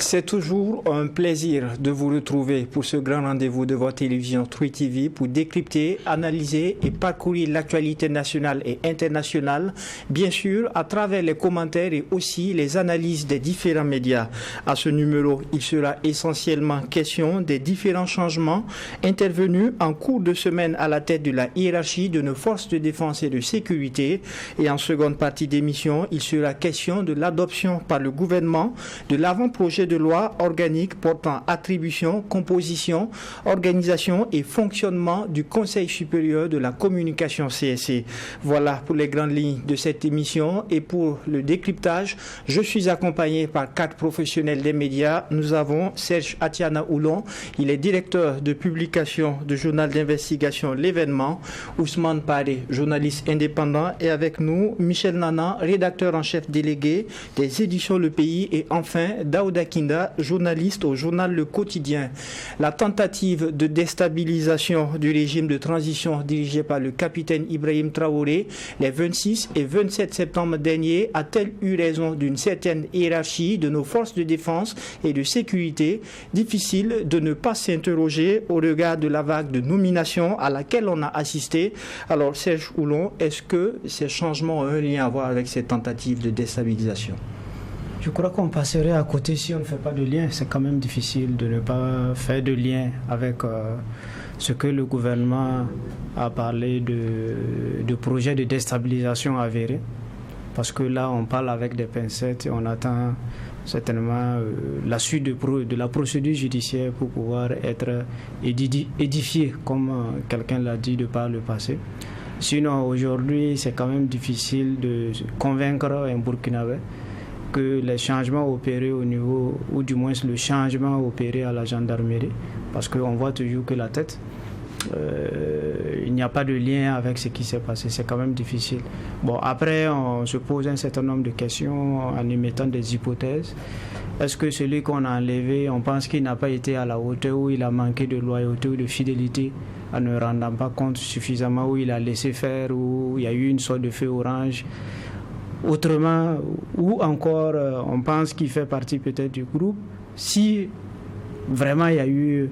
C'est toujours un plaisir de vous retrouver pour ce grand rendez-vous de votre télévision Truy TV pour décrypter, analyser et parcourir l'actualité nationale et internationale, bien sûr à travers les commentaires et aussi les analyses des différents médias. À ce numéro, il sera essentiellement question des différents changements intervenus en cours de semaine à la tête de la hiérarchie de nos forces de défense et de sécurité. Et en seconde partie d'émission, il sera question de l'adoption par le gouvernement de l'avant-projet de loi organique portant attribution, composition, organisation et fonctionnement du Conseil supérieur de la communication CSC. Voilà pour les grandes lignes de cette émission et pour le décryptage, je suis accompagné par 4 professionnels des médias. Nous avons Serge Atiana Oulon, il est directeur de publication du journal d'investigation L'événement, Ousmane Paré, journaliste indépendant, et avec nous Michel Nana, rédacteur en chef délégué des éditions Le Pays, et enfin Daouda Kinda, journaliste au journal Le Quotidien. La tentative de déstabilisation du régime de transition dirigé par le capitaine Ibrahim Traoré les 26 et 27 septembre dernier a-t-elle eu raison d'une certaine hiérarchie de nos forces de défense et de sécurité? Difficile de ne pas s'interroger au regard de la vague de nomination à laquelle on a assisté. Alors Serge Oulon, est-ce que ces changements ont un lien à voir avec ces tentatives de déstabilisation? Je crois qu'on passerait à côté si on ne fait pas de lien. C'est quand même difficile de ne pas faire de lien avec ce que le gouvernement a parlé de projets de déstabilisation avérés. Parce que là, on parle avec des pincettes et on attend certainement la suite de la procédure judiciaire pour pouvoir être édifié, comme quelqu'un l'a dit de par le passé. Sinon, aujourd'hui, c'est quand même difficile de convaincre un Burkinabé que les changements opérés au niveau, ou du moins le changement opéré à la gendarmerie, parce qu'on voit toujours que la tête, il n'y a pas de lien avec ce qui s'est passé, c'est quand même difficile. Bon, après, on se pose un certain nombre de questions en émettant des hypothèses. Est-ce que celui qu'on a enlevé, on pense qu'il n'a pas été à la hauteur, ou il a manqué de loyauté ou de fidélité en ne rendant pas compte suffisamment, ou il a laissé faire, ou il y a eu une sorte de feu orange autrement, ou encore on pense qu'il fait partie peut-être du groupe, si vraiment il y a eu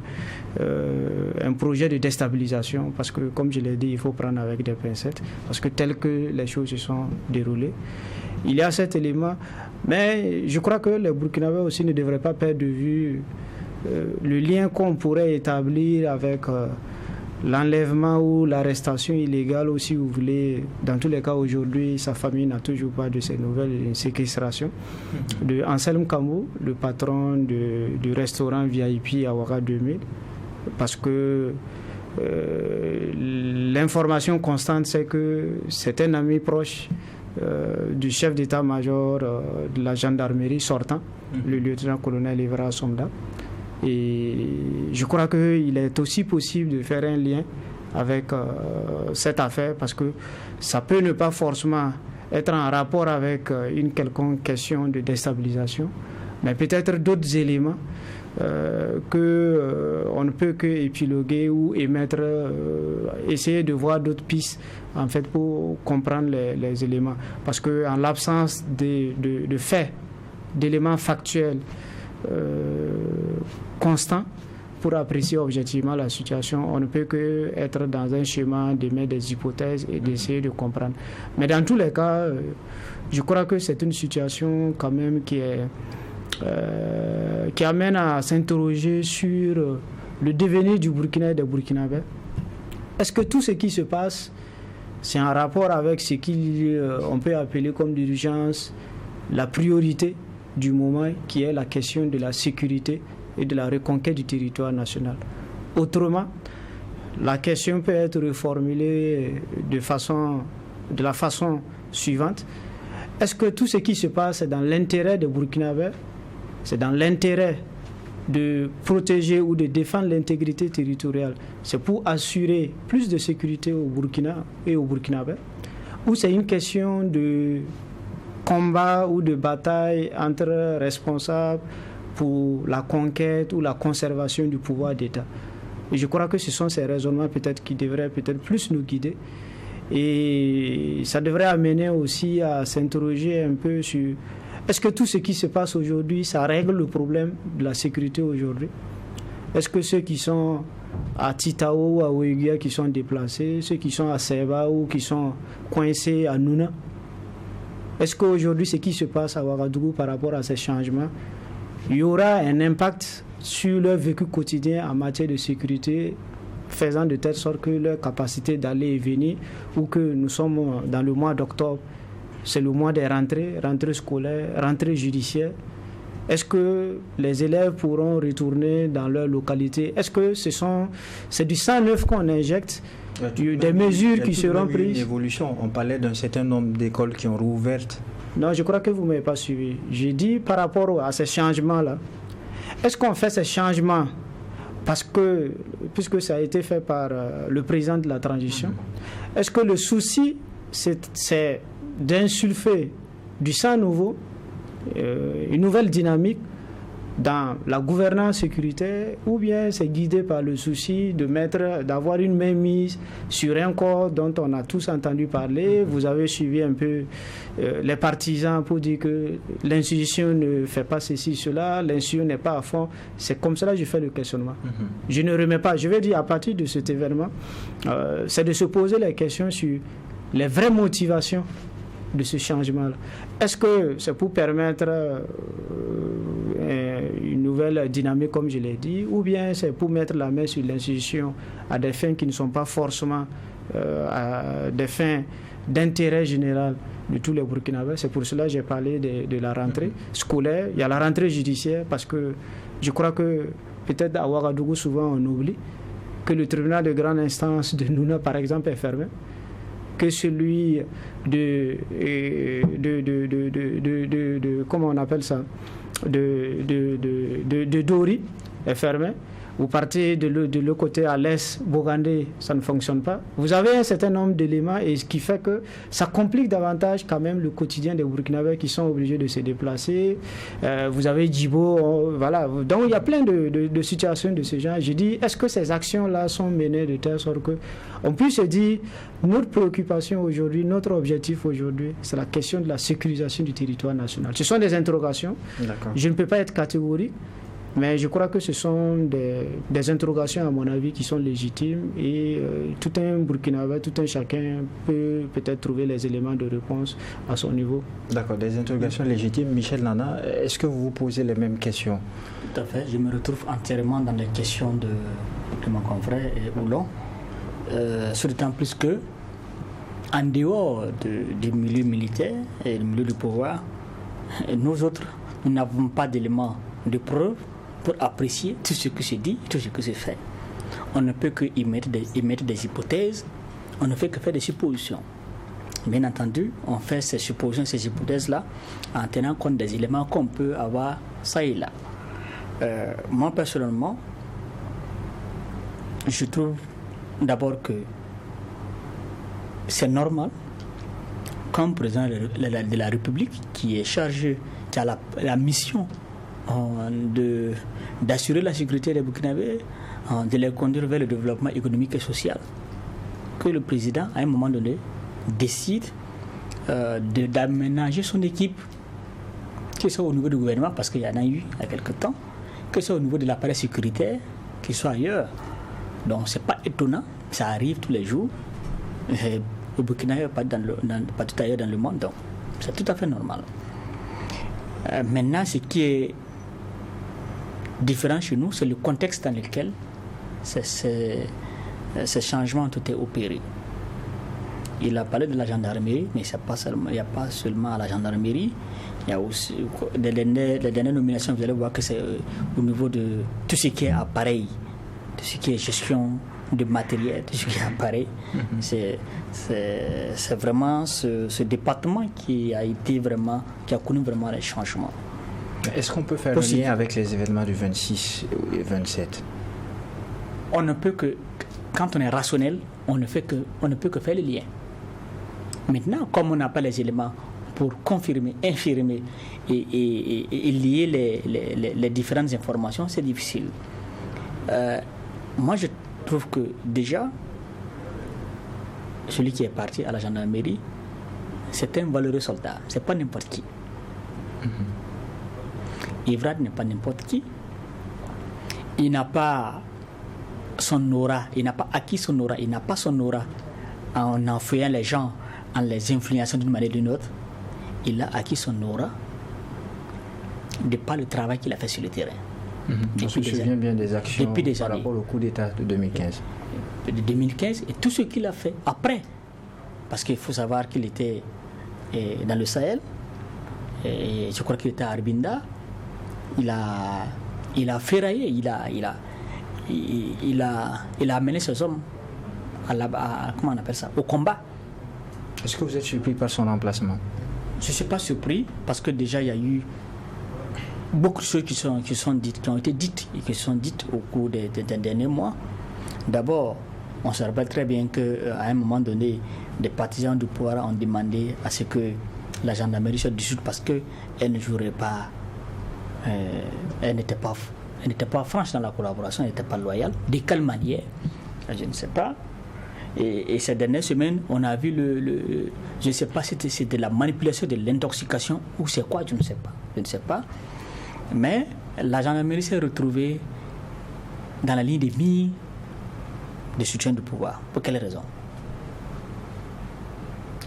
un projet de déstabilisation, parce que comme je l'ai dit, il faut prendre avec des pincettes, parce que tel que les choses se sont déroulées, il y a cet élément, mais je crois que les Burkinabés aussi ne devraient pas perdre de vue le lien qu'on pourrait établir avec l'enlèvement ou l'arrestation illégale, ou si vous voulez, dans tous les cas aujourd'hui, sa famille n'a toujours pas de ces nouvelles, une séquestration de Anselme Kamou, le patron du restaurant VIP à Ouaga 2000, parce que l'information constante, c'est que c'est un ami proche du chef d'état-major de la gendarmerie sortant, le lieutenant-colonel Evra Somda. Et je crois qu'il est aussi possible de faire un lien avec cette affaire, parce que ça peut ne pas forcément être en rapport avec une quelconque question de déstabilisation, mais peut-être d'autres éléments qu'on ne peut que épiloguer ou émettre, essayer de voir d'autres pistes en fait pour comprendre les éléments. Parce qu'en l'absence de faits, d'éléments factuels constant pour apprécier objectivement la situation, on ne peut que être dans un schéma d'émettre des hypothèses et d'essayer de comprendre. Mais dans tous les cas, je crois que c'est une situation quand même qui amène à s'interroger sur le devenir du Burkina et des Burkinabés. Est-ce que tout ce qui se passe, c'est en rapport avec ce qu'on peut appeler comme d'urgence la priorité du moment, qui est la question de la sécurité et de la reconquête du territoire national? Autrement, la question peut être reformulée de la façon suivante. Est-ce que tout ce qui se passe est dans l'intérêt des Burkinabés? C'est dans l'intérêt de protéger ou de défendre l'intégrité territoriale? C'est pour assurer plus de sécurité au Burkina et aux Burkinabés? Ou c'est une question de combat ou de bataille entre responsables pour la conquête ou la conservation du pouvoir d'État? Et je crois que ce sont ces raisonnements peut-être qui devraient peut-être plus nous guider, et ça devrait amener aussi à s'interroger un peu sur Est-ce que tout ce qui se passe aujourd'hui, ça règle le problème de la sécurité aujourd'hui? Est-ce que ceux qui sont à Titao ou à Ouéguia qui sont déplacés, ceux qui sont à Seba ou qui sont coincés à Nouna, est-ce qu'aujourd'hui ce qui se passe à Ouagadougou par rapport à ces changements, il y aura un impact sur leur vécu quotidien en matière de sécurité, faisant de telle sorte que leur capacité d'aller et venir, ou que nous sommes dans le mois d'octobre, c'est le mois des rentrées scolaires, rentrées judiciaires. Est-ce que les élèves pourront retourner dans leur localité? Est-ce que c'est du sang neuf qu'on injecte, des mesures qui seront prises? Une évolution. On parlait d'un certain nombre d'écoles qui ont rouvert. Non, je crois que vous ne m'avez pas suivi. J'ai dit par rapport à ces changements-là, est-ce qu'on fait ces changements puisque ça a été fait par le président de la transition, est-ce que le souci, c'est d'insulfer du sang nouveau, une nouvelle dynamique dans la gouvernance sécuritaire, ou bien c'est guidé par le souci d'avoir une mainmise sur un corps dont on a tous entendu parler? Vous avez suivi un peu les partisans pour dire que l'institution ne fait pas ceci, cela, l'institution n'est pas à fond. C'est comme cela que je fais le questionnement. Je ne remets pas. Je vais dire à partir de cet événement, c'est de se poser les questions sur les vraies motivations de ce changement-là. Est-ce que c'est pour permettre une nouvelle dynamique, comme je l'ai dit, ou bien c'est pour mettre la main sur l'institution à des fins qui ne sont pas forcément à des fins d'intérêt général de tous les Burkinabés? C'est pour cela que j'ai parlé de la rentrée scolaire. Il y a la rentrée judiciaire, parce que je crois que peut-être à Ouagadougou, souvent on oublie que le tribunal de grande instance de Nouna, par exemple, est fermé, que celui de comment on appelle ça, de Dori est fermé. Vous partez de l'autre côté à l'est, Bogandé, ça ne fonctionne pas. Vous avez un certain nombre d'éléments, et ce qui fait que ça complique davantage quand même le quotidien des Burkinabés qui sont obligés de se déplacer. Vous avez Djibo, voilà. Donc il y a plein de situations de ce genre. Je dis, est-ce que ces actions-là sont menées de telle sorte qu'on puisse se dire, notre préoccupation aujourd'hui, notre objectif aujourd'hui, c'est la question de la sécurisation du territoire national. Ce sont des interrogations. D'accord. Je ne peux pas être catégorique, mais je crois que ce sont des interrogations, à mon avis, qui sont légitimes, et tout un Burkinabé, tout un chacun peut peut-être trouver les éléments de réponse à son niveau. D'accord, des interrogations légitimes. Michel Nana, est-ce que vous vous posez les mêmes questions? Tout à fait, je me retrouve entièrement dans les questions de mon confrère Oulon, d'autant plus que, en dehors du milieu militaire et du milieu du pouvoir, nous autres, nous n'avons pas d'éléments de preuve pour apprécier tout ce qui se dit, tout ce qui se fait. On ne peut que émettre des hypothèses, on ne fait que faire des suppositions. Bien entendu, on fait ces suppositions, ces hypothèses-là, en tenant compte des éléments qu'on peut avoir ça et là. Moi, personnellement, je trouve d'abord que c'est normal qu'un président de la République qui est chargé, qui a la mission d'assurer la sécurité des Burkinabés, de les conduire vers le développement économique et social, que le président, à un moment donné, décide d'aménager son équipe, que ce soit au niveau du gouvernement, parce qu'il y en a eu il y a quelque temps, que ce soit au niveau de l'appareil sécuritaire, qu'il soit ailleurs. Donc c'est pas étonnant, ça arrive tous les jours. Au Burkina, pas tout ailleurs dans le monde, donc c'est tout à fait normal. Maintenant, ce qui est différent chez nous, c'est le contexte dans lequel ces changements ont été opérés. Il a parlé de la gendarmerie, mais il n'y a pas seulement à la gendarmerie. Il y a aussi les dernières nominations, vous allez voir que c'est au niveau de tout ce qui est appareil, tout ce qui est gestion de matériel, tout ce qui est appareil. C'est vraiment ce département qui a connu vraiment les changements. Est-ce qu'on peut faire le lien avec les événements du 26 et 27? On ne peut que, quand on est rationnel, on ne peut que faire le lien. Maintenant, comme on n'a pas les éléments pour confirmer, infirmer et lier les différentes informations, c'est difficile. Moi, je trouve que déjà, celui qui est parti à la gendarmerie, c'est un valeureux soldat, c'est pas n'importe qui. Yves Rad n'est pas n'importe qui. Il n'a pas son aura, il n'a pas acquis son aura, il n'a pas son aura en enfuyant les gens, en les influençant d'une manière ou d'une autre. Il a acquis son aura de par le travail qu'il a fait sur le terrain. On se souvient bien des actions par rapport au coup d'État de 2015. De 2015 et tout ce qu'il a fait après. Parce qu'il faut savoir qu'il était dans le Sahel, et je crois qu'il était à Arbinda. Il a ferraillé, il a amené ses hommes comment on appelle ça, au combat. Est-ce que vous êtes surpris par son remplacement? Je ne suis pas surpris parce que déjà il y a eu beaucoup de choses qui ont été dites et qui sont dites au cours des derniers mois. D'abord, on se rappelle très bien qu'à un moment donné, des partisans du pouvoir ont demandé à ce que la gendarmerie soit dissoute parce qu'elle ne jouerait pas, elle n'était pas franche dans la collaboration, elle n'était pas loyale. De quelle manière? Je ne sais pas. Et ces dernières semaines, on a vu je ne sais pas si c'était de la manipulation, de l'intoxication ou c'est quoi, je ne sais pas. Mais la gendarmerie s'est retrouvée dans la ligne des mires de soutien du pouvoir. Pour quelle raison?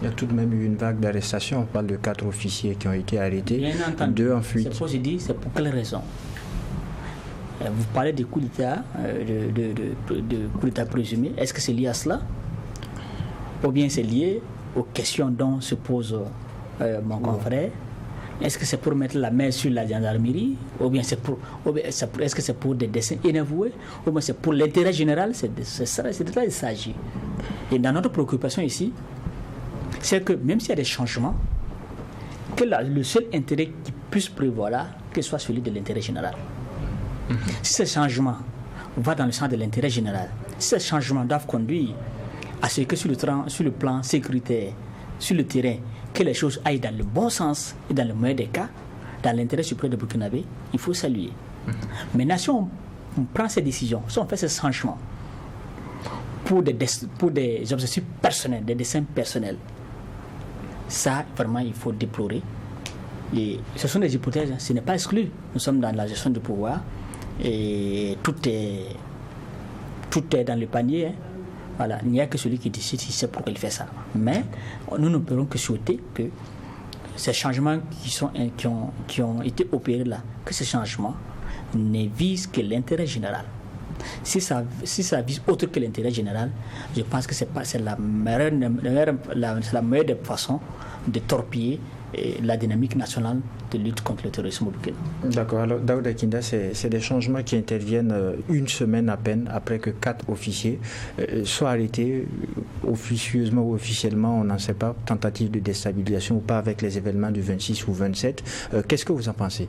Il y a tout de même eu une vague d'arrestations. On parle de 4 officiers qui ont été arrêtés, Bien entendu. 2 en fuite. C'est pour se dire, c'est pour quelle raison? Vous parlez de coup d'État, de coup d'État présumé. Est-ce que c'est lié à cela? Ou bien c'est lié aux questions dont se pose mon confrère? Est-ce que c'est pour mettre la main sur la gendarmerie? Ou bien est-ce que c'est pour des desseins inavoués? Ou bien c'est pour l'intérêt général? C'est de ça il s'agit. Et dans notre préoccupation ici, c'est que même s'il y a des changements, que le seul intérêt qui puisse prévoir là, que ce soit celui de l'intérêt général. Si ces changements vont dans le sens de l'intérêt général, si ces changements doivent conduire à ce que sur le plan sécuritaire, sur le terrain, que les choses aillent dans le bon sens et dans le meilleur des cas, dans l'intérêt suprême de Burkinabé, il faut saluer. Maintenant, si on prend ces décisions, si on fait ces changements pour des objectifs personnels, des desseins personnels, ça, vraiment, il faut déplorer. Et ce sont des hypothèses, ce n'est pas exclu. Nous sommes dans la gestion du pouvoir et tout est dans le panier. Voilà. Il n'y a que celui qui décide si c'est pourquoi il fait ça. Mais nous ne pouvons que souhaiter que ces changements qui ont été opérés là, que ces changements ne visent que l'intérêt général. Si ça vise autre que l'intérêt général, je pense que c'est la meilleure des façons de torpiller la dynamique nationale de lutte contre le terrorisme au Burkina. D'accord. Alors, Daouda Kinda, c'est des changements qui interviennent une semaine à peine après que 4 officiers soient arrêtés officieusement ou officiellement, on n'en sait pas, tentative de déstabilisation ou pas avec les événements du 26 ou 27. Qu'est-ce que vous en pensez?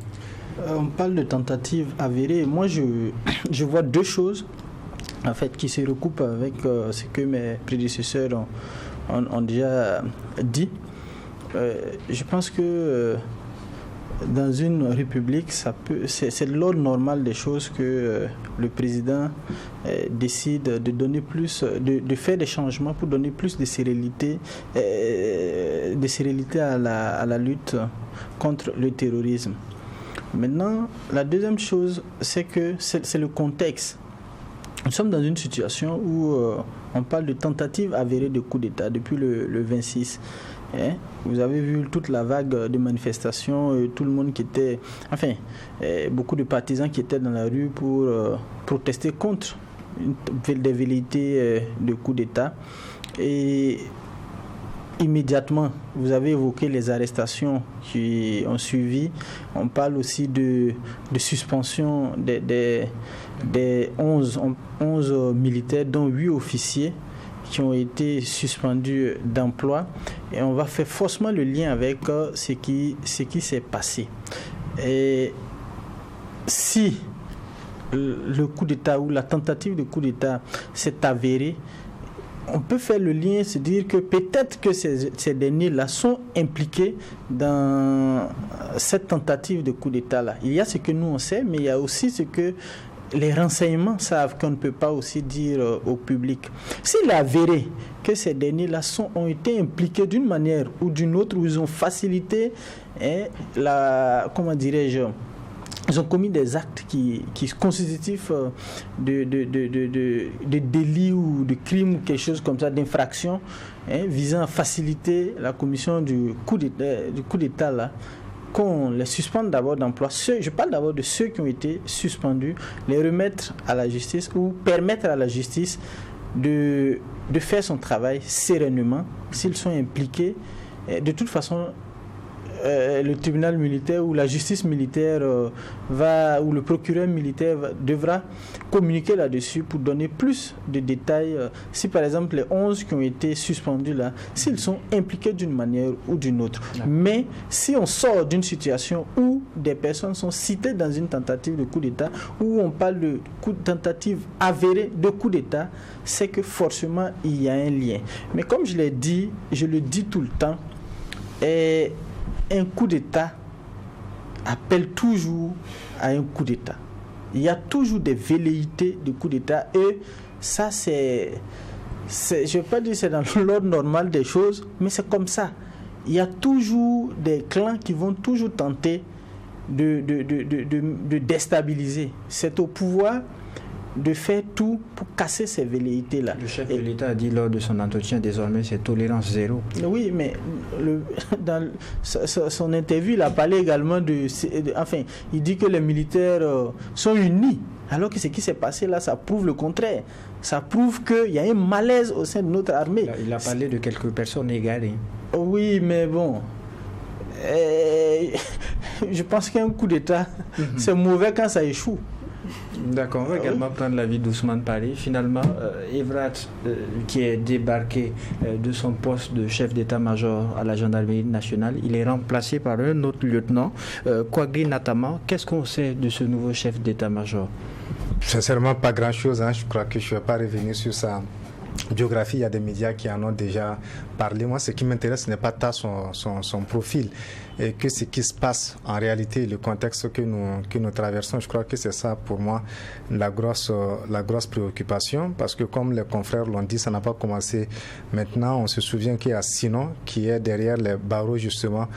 On parle de tentative avérée. Moi, je vois 2 choses en fait qui se recoupent avec ce que mes prédécesseurs ont déjà dit. Je pense que dans une république, c'est l'ordre normal des choses que le président décide de donner plus, de faire des changements pour donner plus de sérénité à la lutte contre le terrorisme. Maintenant, la deuxième chose, c'est que c'est le contexte. Nous sommes dans une situation où on parle de tentative avérée de coup d'État depuis le 26. Vous avez vu toute la vague de manifestations, tout le monde qui était, beaucoup de partisans qui étaient dans la rue pour protester contre des velléités de coup d'État. Et immédiatement, vous avez évoqué les arrestations qui ont suivi. On parle aussi de suspension des 11 militaires, dont 8 officiers qui ont été suspendus d'emploi. Et on va faire forcément le lien avec ce qui s'est passé. Et si le coup d'État ou la tentative de coup d'État s'est avérée, on peut faire le lien, se dire que peut-être que ces derniers-là sont impliqués dans cette tentative de coup d'État-là. Il y a ce que nous on sait, mais il y a aussi ce que les renseignements savent qu'on ne peut pas aussi dire au public. S'il est avéré que ces derniers-là ont été impliqués d'une manière ou d'une autre, où ils ont facilité ils ont commis des actes qui sont constitutifs de délits ou de crimes ou quelque chose comme ça, d'infraction, visant à faciliter la commission du coup d'État là, qu'on les suspende d'abord d'emploi. Je parle d'abord de ceux qui ont été suspendus, les remettre à la justice ou permettre à la justice de faire son travail sereinement. S'ils sont impliqués, de toute façon, le tribunal militaire ou la justice militaire ou le procureur militaire devra communiquer là-dessus pour donner plus de détails. Si par exemple les 11 qui ont été suspendus là, s'ils sont impliqués d'une manière ou d'une autre. Mais si on sort d'une situation où des personnes sont citées dans une tentative de coup d'État, où on parle de tentative avérée de coup d'État, c'est que forcément il y a un lien. Mais comme je le dis tout le temps, un coup d'État appelle toujours à un coup d'État. Il y a toujours des velléités de coup d'État et ça je ne vais pas dire que c'est dans l'ordre normal des choses, mais c'est comme ça. Il y a toujours des clans qui vont toujours tenter de déstabiliser. C'est au pouvoir de faire tout pour casser ces velléités-là. Le chef de l'État a dit lors de son entretien, désormais c'est tolérance zéro. Oui, mais dans son interview, il a parlé également il dit que les militaires sont unis, alors que ce qui s'est passé là, ça prouve le contraire. Ça prouve qu'il y a un malaise au sein de notre armée. Il a parlé de quelques personnes égarées. Oui, mais bon... je pense qu'un coup d'État, c'est mauvais quand ça échoue. D'accord, on va également prendre l'avis d'Ousmane Paris. Finalement, Evrat, qui est débarqué de son poste de chef d'état-major à la gendarmerie nationale, il est remplacé par un autre lieutenant, Kwagri Natama. Qu'est-ce qu'on sait de ce nouveau chef d'état-major? Sincèrement, pas grand-chose. Je crois que je ne vais pas revenir sur ça. Biographie, il y a des médias qui en ont déjà parlé. Moi, ce qui m'intéresse, ce n'est pas tant son profil, et que ce qui se passe en réalité, le contexte que nous traversons. Je crois que c'est ça pour moi la grosse préoccupation, parce que comme les confrères l'ont dit, ça n'a pas commencé maintenant. On se souvient qu'il y a Sinon qui est derrière les barreaux justement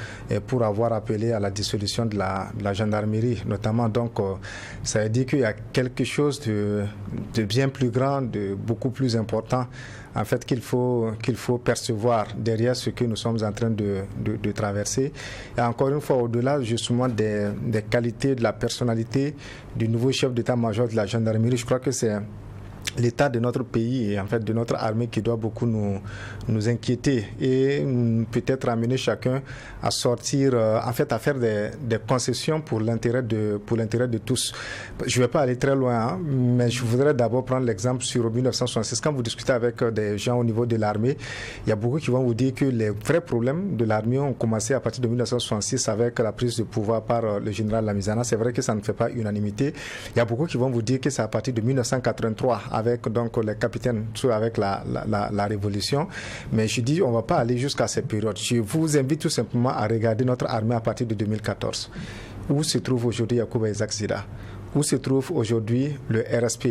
pour avoir appelé à la dissolution de la gendarmerie notamment. Donc ça veut dire qu'il y a quelque chose de bien plus grand, de beaucoup plus important en fait qu'il faut percevoir derrière ce que nous sommes en train de traverser. Et encore une fois, au-delà justement des qualités, de la personnalité du nouveau chef d'état-major de la gendarmerie, je crois que c'est l'état de notre pays et en fait de notre armée qui doit beaucoup nous inquiéter et peut-être amener chacun à sortir, en fait à faire des concessions pour l'intérêt de tous. Je ne vais pas aller très loin, mais je voudrais d'abord prendre l'exemple sur 1966. Quand vous discutez avec des gens au niveau de l'armée, il y a beaucoup qui vont vous dire que les vrais problèmes de l'armée ont commencé à partir de 1966 avec la prise de pouvoir par le général Lamizana. C'est vrai que ça ne fait pas unanimité. Il y a beaucoup qui vont vous dire que c'est à partir de 1983 avec donc les capitaines, avec la révolution. Mais je dis, on ne va pas aller jusqu'à cette période. Je vous invite tout simplement à regarder notre armée à partir de 2014. Où se trouve aujourd'hui Yacouba Isaac Zida? Où se trouve aujourd'hui le RSP?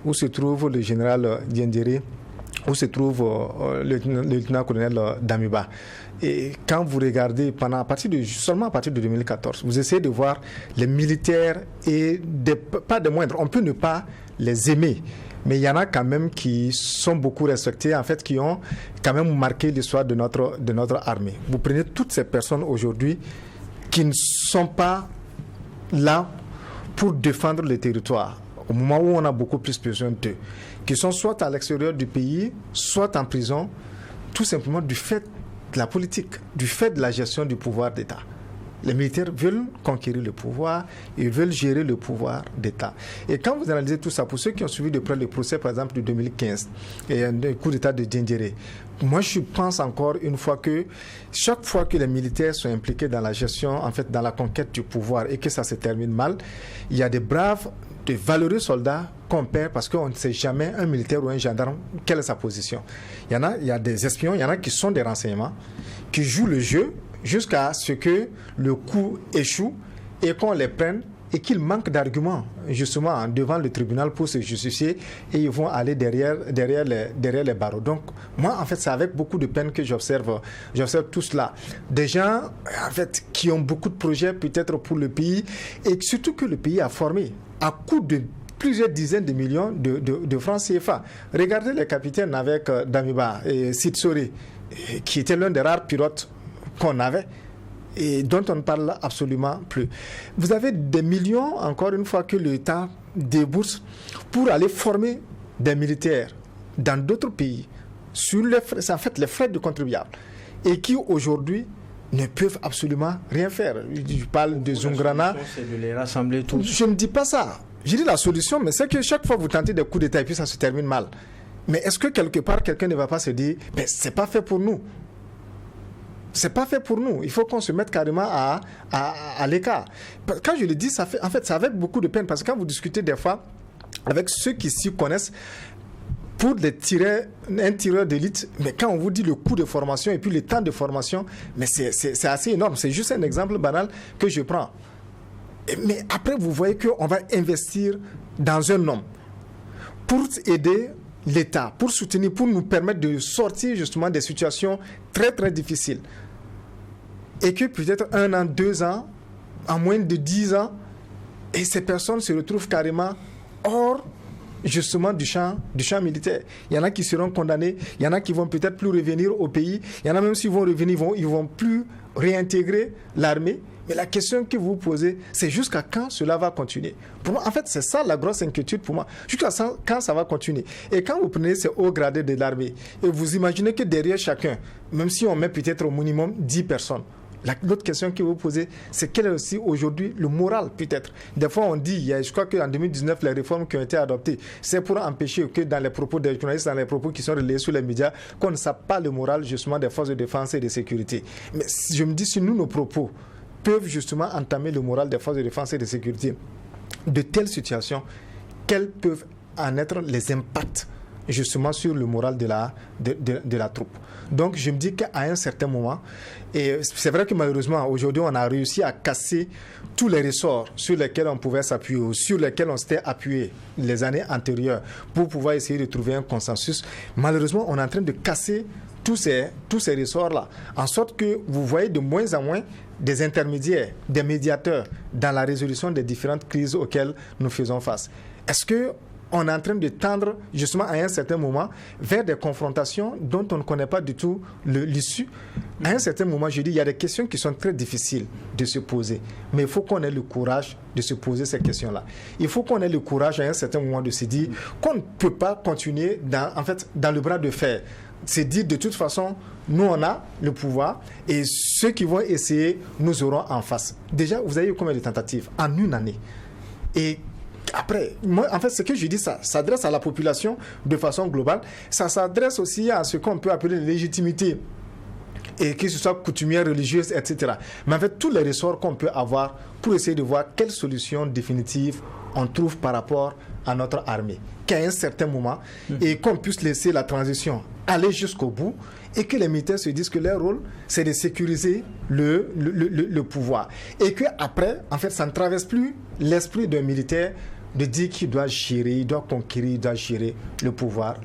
Où se trouve le général Diendéré? Où se trouve le lieutenant-colonel Damiba? Et quand vous regardez seulement à partir de 2014, vous essayez de voir les militaires et pas des moindres. On peut ne pas les aimer, mais il y en a quand même qui sont beaucoup respectés, en fait, qui ont quand même marqué l'histoire de notre armée. Vous prenez toutes ces personnes aujourd'hui qui ne sont pas là pour défendre le territoire, au moment où on a beaucoup plus besoin d'eux, qui sont soit à l'extérieur du pays, soit en prison, tout simplement du fait de la politique, du fait de la gestion du pouvoir d'État. Les militaires veulent conquérir le pouvoir, ils veulent gérer le pouvoir d'État. Et quand vous analysez tout ça, pour ceux qui ont suivi de près le procès, par exemple, de 2015, et un coup d'État de Diendéré, moi je pense encore une fois que chaque fois que les militaires sont impliqués dans la gestion, en fait, dans la conquête du pouvoir, et que ça se termine mal, il y a des braves, de valeureux soldats qu'on perd parce qu'on ne sait jamais, un militaire ou un gendarme, quelle est sa position. Il y a des espions, il y en a qui sont des renseignements, qui jouent le jeu jusqu'à ce que le coup échoue et qu'on les prenne et qu'ils manquent d'arguments justement devant le tribunal pour se justifier et ils vont aller derrière les barreaux. Donc moi en fait c'est avec beaucoup de peine que j'observe tout cela. Des gens en fait qui ont beaucoup de projets peut-être pour le pays et surtout que le pays a formé à coup de plusieurs dizaines de millions de francs CFA. Regardez les capitaines avec Damiba et Sitsori, qui était l'un des rares pilotes qu'on avait et dont on ne parle absolument plus. Vous avez des millions, encore une fois, que l'État débourse pour aller former des militaires dans d'autres pays, sur les frais, c'est en fait les frais de contribuables, et qui aujourd'hui ne peuvent absolument rien faire. Je parle de Zungrana. C'est de les rassembler tous. Je ne dis pas ça. Je dis la solution, mais c'est que chaque fois vous tentez des coups d'État et puis ça se termine mal. Mais est-ce que quelque part quelqu'un ne va pas se dire, mais c'est pas fait pour nous? C'est pas fait pour nous. Il faut qu'on se mette carrément à l'écart. Quand je le dis, ça fait, en fait, c'est avec beaucoup de peine parce que quand vous discutez des fois avec ceux qui s'y connaissent, pour un tireur d'élite, mais quand on vous dit le coût de formation et puis le temps de formation, mais c'est assez énorme. C'est juste un exemple banal que je prends. Mais après, vous voyez qu'on va investir dans un homme pour aider l'État, pour soutenir, pour nous permettre de sortir justement des situations très très difficiles. Et que peut-être 1 an, 2 ans, en moins de 10 ans, et ces personnes se retrouvent carrément hors justement du champ militaire. Il y en a qui seront condamnés, il y en a qui vont peut-être plus revenir au pays, il y en a même s'ils vont revenir, ils vont plus réintégrer l'armée. Mais la question que vous posez, c'est jusqu'à quand cela va continuer? Pour moi, en fait, c'est ça la grosse inquiétude pour moi. Jusqu'à quand ça va continuer? Et quand vous prenez ces hauts gradés de l'armée, et vous imaginez que derrière chacun, même si on met peut-être au minimum 10 personnes, l'autre question que vous posez, c'est quel est aussi aujourd'hui le moral peut-être. Des fois on dit, je crois qu'en 2019, les réformes qui ont été adoptées, c'est pour empêcher que dans les propos des journalistes, dans les propos qui sont relayés sur les médias, qu'on ne sape pas le moral justement des forces de défense et de sécurité. Mais je me dis, si nous, nos propos peuvent justement entamer le moral des forces de défense et de sécurité, de telles situations, quels peuvent en être les impacts justement sur le moral de la troupe. Donc je me dis qu'à un certain moment, et c'est vrai que malheureusement aujourd'hui on a réussi à casser tous les ressorts sur lesquels on pouvait s'appuyer ou sur lesquels on s'était appuyé les années antérieures pour pouvoir essayer de trouver un consensus. Malheureusement on est en train de casser tous ces ressorts-là, en sorte que vous voyez de moins en moins des intermédiaires, des médiateurs dans la résolution des différentes crises auxquelles nous faisons face. Est-ce qu'on est en train de tendre justement à un certain moment vers des confrontations dont on ne connaît pas du tout l'issue? À un certain moment, je dis, il y a des questions qui sont très difficiles de se poser, mais il faut qu'on ait le courage de se poser ces questions-là. Il faut qu'on ait le courage à un certain moment de se dire qu'on ne peut pas continuer dans le bras de fer. C'est dire de toute façon, nous on a le pouvoir et ceux qui vont essayer, nous aurons en face. Déjà, vous avez eu combien de tentatives en une année? Et après, moi, en fait, ce que je dis, ça s'adresse à la population de façon globale. Ça s'adresse aussi à ce qu'on peut appeler la légitimité, et que ce soit coutumière, religieuse, etc. Mais en fait, tous les ressorts qu'on peut avoir pour essayer de voir quelle solution définitive on trouve par rapport à notre armée. Qu'à un certain moment, et qu'on puisse laisser la transition aller jusqu'au bout, et que les militaires se disent que leur rôle, c'est de sécuriser le pouvoir. Et qu'après, en fait, ça ne traverse plus l'esprit d'un militaire de dire qu'il doit gérer, il doit conquérir, il doit gérer le pouvoir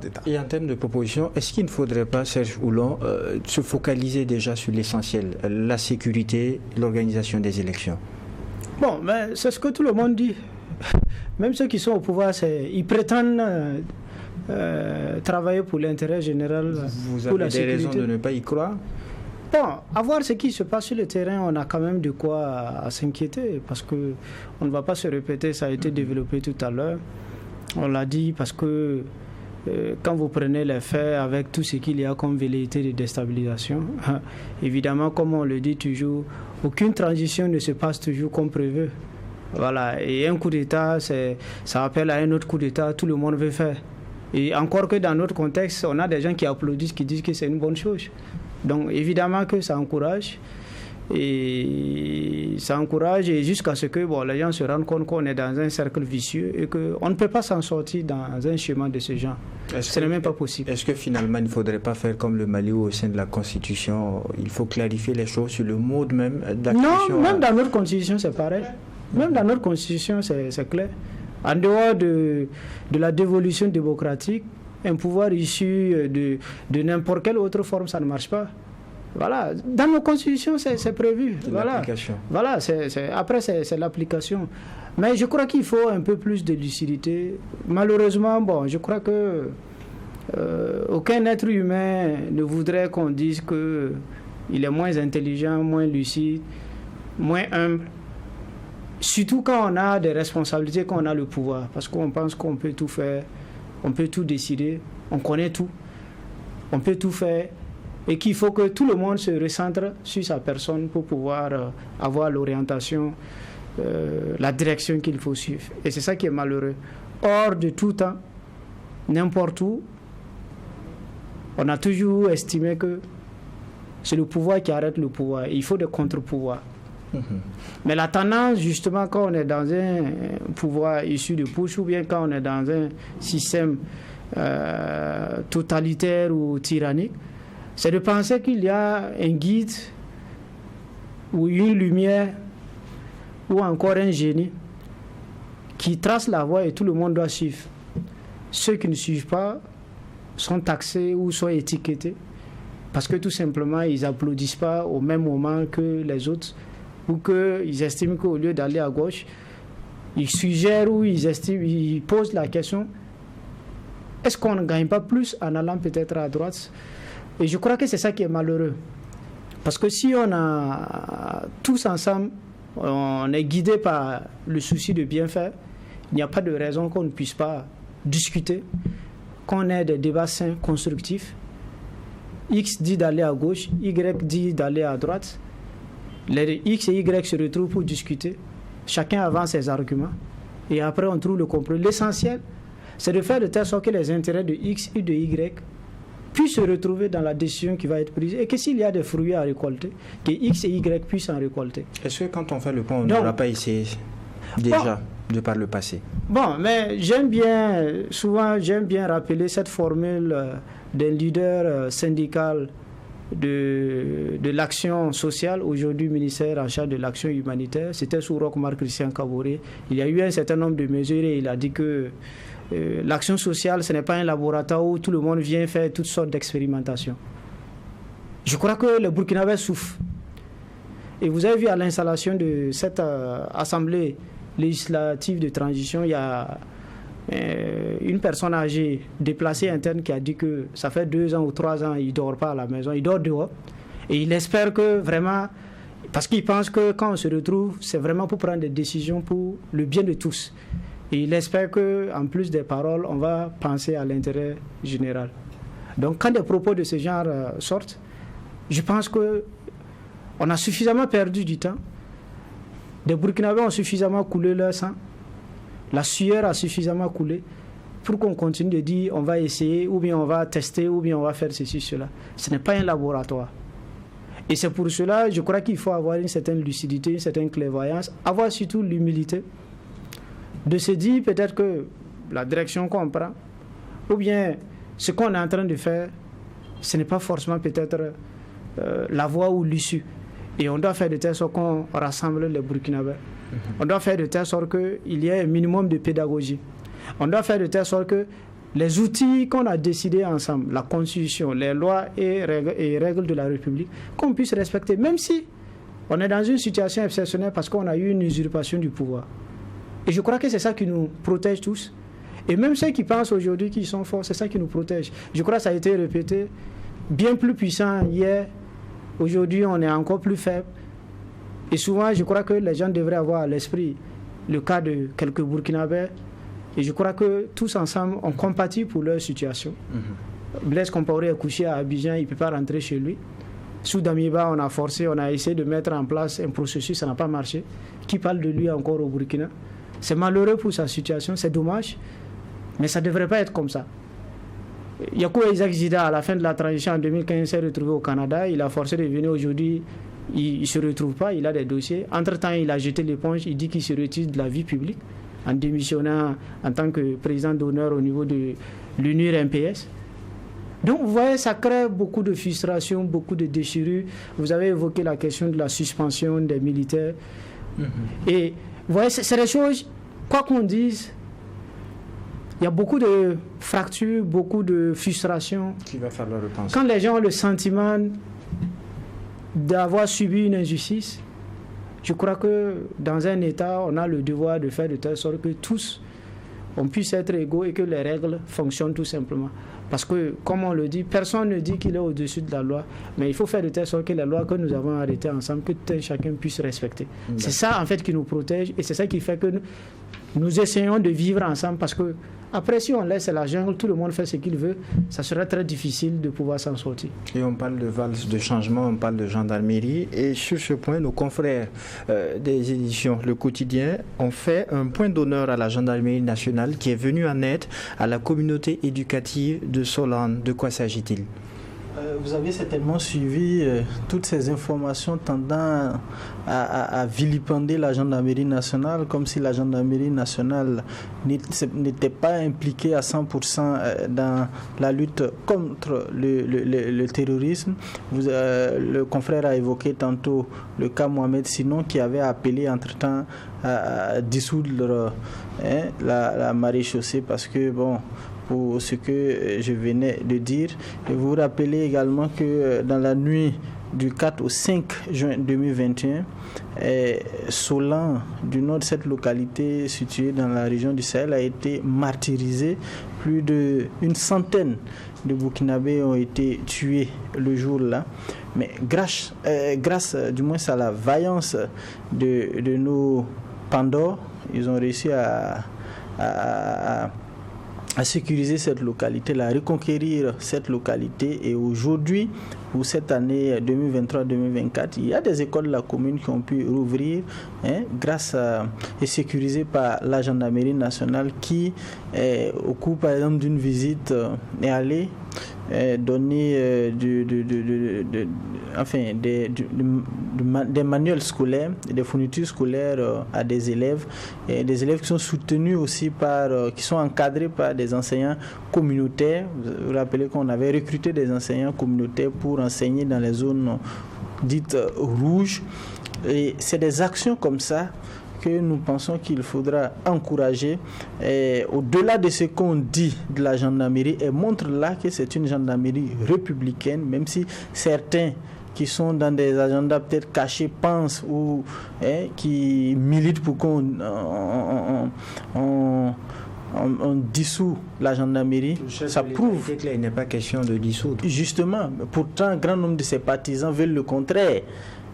d'État. Et en termes de proposition, est-ce qu'il ne faudrait pas, Serge Oulon, se focaliser déjà sur l'essentiel, la sécurité, l'organisation des élections? Bon, mais c'est ce que tout le monde dit. Même ceux qui sont au pouvoir, ils prétendent travailler pour l'intérêt général, vous pour la sécurité. avez des raisons de ne pas y croire? Bon, à voir ce qui se passe sur le terrain, on a quand même de quoi à s'inquiéter, parce qu'on ne va pas se répéter, ça a été développé tout à l'heure. On l'a dit parce que quand vous prenez les faits avec tout ce qu'il y a comme velléité de déstabilisation, évidemment, comme on le dit toujours, aucune transition ne se passe toujours comme prévu. Voilà, et un coup d'État, ça appelle à un autre coup d'État, tout le monde veut faire. Et encore que dans notre contexte, on a des gens qui applaudissent, qui disent que c'est une bonne chose. Donc évidemment que ça encourage, et jusqu'à ce que les gens se rendent compte qu'on est dans un cercle vicieux et qu'on ne peut pas s'en sortir dans un chemin de ce genre. Ce n'est même pas possible. Est-ce que finalement il ne faudrait pas faire comme le Mali au sein de la Constitution? Il faut clarifier les choses sur le mode même d'action. Non, même dans notre Constitution c'est pareil. Même dans notre constitution, c'est clair. En dehors de la dévolution démocratique, un pouvoir issu de n'importe quelle autre forme, ça ne marche pas. Voilà. Dans nos constitutions, c'est prévu. Voilà. Voilà. Après, c'est l'application. Mais je crois qu'il faut un peu plus de lucidité. Malheureusement, bon, je crois que aucun être humain ne voudrait qu'on dise qu'il est moins intelligent, moins lucide, moins humble. Surtout quand on a des responsabilités, quand on a le pouvoir. Parce qu'on pense qu'on peut tout faire, on peut tout décider, on connaît tout, on peut tout faire. Et qu'il faut que tout le monde se recentre sur sa personne pour pouvoir avoir l'orientation, la direction qu'il faut suivre. Et c'est ça qui est malheureux. Hors de tout temps, n'importe où, on a toujours estimé que c'est le pouvoir qui arrête le pouvoir. Il faut des contre-pouvoirs. Mais la tendance, justement, quand on est dans un pouvoir issu de push ou bien quand on est dans un système totalitaire ou tyrannique, c'est de penser qu'il y a un guide ou une lumière ou encore un génie qui trace la voie et tout le monde doit suivre. Ceux qui ne suivent pas sont taxés ou sont étiquetés parce que tout simplement ils n'applaudissent pas au même moment que les autres ou qu'ils estiment qu'au lieu d'aller à gauche, ils suggèrent ou ils posent la question: est-ce qu'on ne gagne pas plus en allant peut-être à droite? Et je crois que c'est ça qui est malheureux. Parce que si on a tous ensemble, on est guidé par le souci de bien faire, il n'y a pas de raison qu'on ne puisse pas discuter, qu'on ait des débats sains, constructifs. X dit d'aller à gauche, Y dit d'aller à droite. Les X et Y se retrouvent pour discuter. Chacun avance ses arguments. Et après, on trouve le compromis. L'essentiel, c'est de faire de telle sorte que les intérêts de X et de Y puissent se retrouver dans la décision qui va être prise. Et que s'il y a des fruits à récolter, que X et Y puissent en récolter. Est-ce que quand on fait le point, on n'aura pas essayé déjà de par le passé? Bon, mais souvent j'aime bien rappeler cette formule d'un leader syndical de l'action sociale, aujourd'hui ministère en charge de l'action humanitaire. C'était sous Roch-Marc Christian Kaboré. Il y a eu un certain nombre de mesures et il a dit que l'action sociale, ce n'est pas un laboratoire où tout le monde vient faire toutes sortes d'expérimentations. Je crois que le Burkinabé souffre. Et vous avez vu à l'installation de cette assemblée législative de transition, il y a une personne âgée, déplacée interne, qui a dit que ça fait 2 ans ou 3 ans, il ne dort pas à la maison, il dort dehors. Et il espère que vraiment, parce qu'il pense que quand on se retrouve, c'est vraiment pour prendre des décisions pour le bien de tous. Et il espère qu'en plus des paroles, on va penser à l'intérêt général. Donc quand des propos de ce genre sortent, je pense qu'on a suffisamment perdu du temps. Les Burkinabés ont suffisamment coulé leur sang. La sueur a suffisamment coulé pour qu'on continue de dire on va essayer, ou bien on va tester, ou bien on va faire ceci, cela. Ce n'est pas un laboratoire. Et c'est pour cela, je crois qu'il faut avoir une certaine lucidité, une certaine clairvoyance, avoir surtout l'humilité de se dire peut-être que la direction qu'on prend, ou bien ce qu'on est en train de faire, ce n'est pas forcément peut-être la voie ou l'issue. Et on doit faire de telle sorte qu'on rassemble les Burkinabés. On doit faire de telle sorte qu'il y ait un minimum de pédagogie. On doit faire de telle sorte que les outils qu'on a décidés ensemble, la Constitution, les lois et règles de la République, qu'on puisse respecter, même si on est dans une situation exceptionnelle parce qu'on a eu une usurpation du pouvoir. Et je crois que c'est ça qui nous protège tous. Et même ceux qui pensent aujourd'hui qu'ils sont forts, c'est ça qui nous protège. Je crois que ça a été répété, bien plus puissant hier. Aujourd'hui, on est encore plus faible. Et souvent, je crois que les gens devraient avoir à l'esprit le cas de quelques Burkinabés. Et je crois que tous ensemble, on compatit pour leur situation. Blaise Compaoré est couché à Abidjan, il ne peut pas rentrer chez lui. Sous Damiba, on a forcé, on a essayé de mettre en place un processus, ça n'a pas marché. Qui parle de lui encore au Burkina? C'est malheureux pour sa situation, c'est dommage, mais ça ne devrait pas être comme ça. Yakou Isaac Zida, à la fin de la transition en 2015, s'est retrouvé au Canada. Il a forcé de venir aujourd'hui. Il ne se retrouve pas, il a des dossiers. Entre-temps, il a jeté l'éponge. Il dit qu'il se retire de la vie publique en démissionnant en tant que président d'honneur au niveau de l'UNIR MPS. Donc, vous voyez, ça crée beaucoup de frustration, beaucoup de déchirures. Vous avez évoqué la question de la suspension des militaires. Et vous voyez, c'est des choses, quoi qu'on dise, il y a beaucoup de fractures, beaucoup de frustrations. Qui va falloir repenser. Quand les gens ont le sentiment d'avoir subi une injustice, je crois que dans un État, on a le devoir de faire de telle sorte que tous, on puisse être égaux et que les règles fonctionnent tout simplement. Parce que, comme on le dit, personne ne dit qu'il est au-dessus de la loi, mais il faut faire de telle sorte que les lois que nous avons arrêtées ensemble, que tout chacun puisse respecter. C'est ça, en fait, qui nous protège et c'est ça qui fait que nous essayons de vivre ensemble parce que, après, si on laisse la jungle, tout le monde fait ce qu'il veut, ça sera très difficile de pouvoir s'en sortir. Et on parle de valse de changement, on parle de gendarmerie. Et sur ce point, nos confrères des éditions Le Quotidien ont fait un point d'honneur à la gendarmerie nationale qui est venue en aide à la communauté éducative de Solane. De quoi s'agit-il ? Vous avez certainement suivi toutes ces informations tendant à vilipender la gendarmerie nationale, comme si la gendarmerie nationale n'était pas impliquée à 100% dans la lutte contre le terrorisme. Le confrère a évoqué tantôt le cas Mohamed Sinon qui avait appelé entre-temps à dissoudre la maréchaussée parce que, bon, pour ce que je venais de dire. Et vous vous rappelez également que dans la nuit du 4 au 5 juin 2021, Solane, du nord de cette localité située dans la région du Sahel, a été martyrisé. Plus d'une centaine de Burkinabés ont été tués le jour-là. Mais grâce du moins à la vaillance de nos Pandores, ils ont réussi à sécuriser cette localité, à reconquérir cette localité. Et aujourd'hui, pour cette année 2023-2024, il y a des écoles de la commune qui ont pu rouvrir grâce et sécurisées par la gendarmerie nationale qui, au cours par exemple d'une visite, est allée donner des manuels scolaires, des fournitures scolaires à des élèves, et des élèves qui sont soutenus aussi qui sont encadrés par des enseignants communautaires. Vous vous rappelez qu'on avait recruté des enseignants communautaires pour enseigner dans les zones dites rouges. Et c'est des actions comme ça que nous pensons qu'il faudra encourager au-delà de ce qu'on dit de la gendarmerie, et montre là que c'est une gendarmerie républicaine, même si certains qui sont dans des agendas peut-être cachés pensent ou qui militent pour qu'on dissout la gendarmerie. Ça prouve qu'il n'est pas question de dissoudre. Justement, pourtant, un grand nombre de ses partisans veulent le contraire.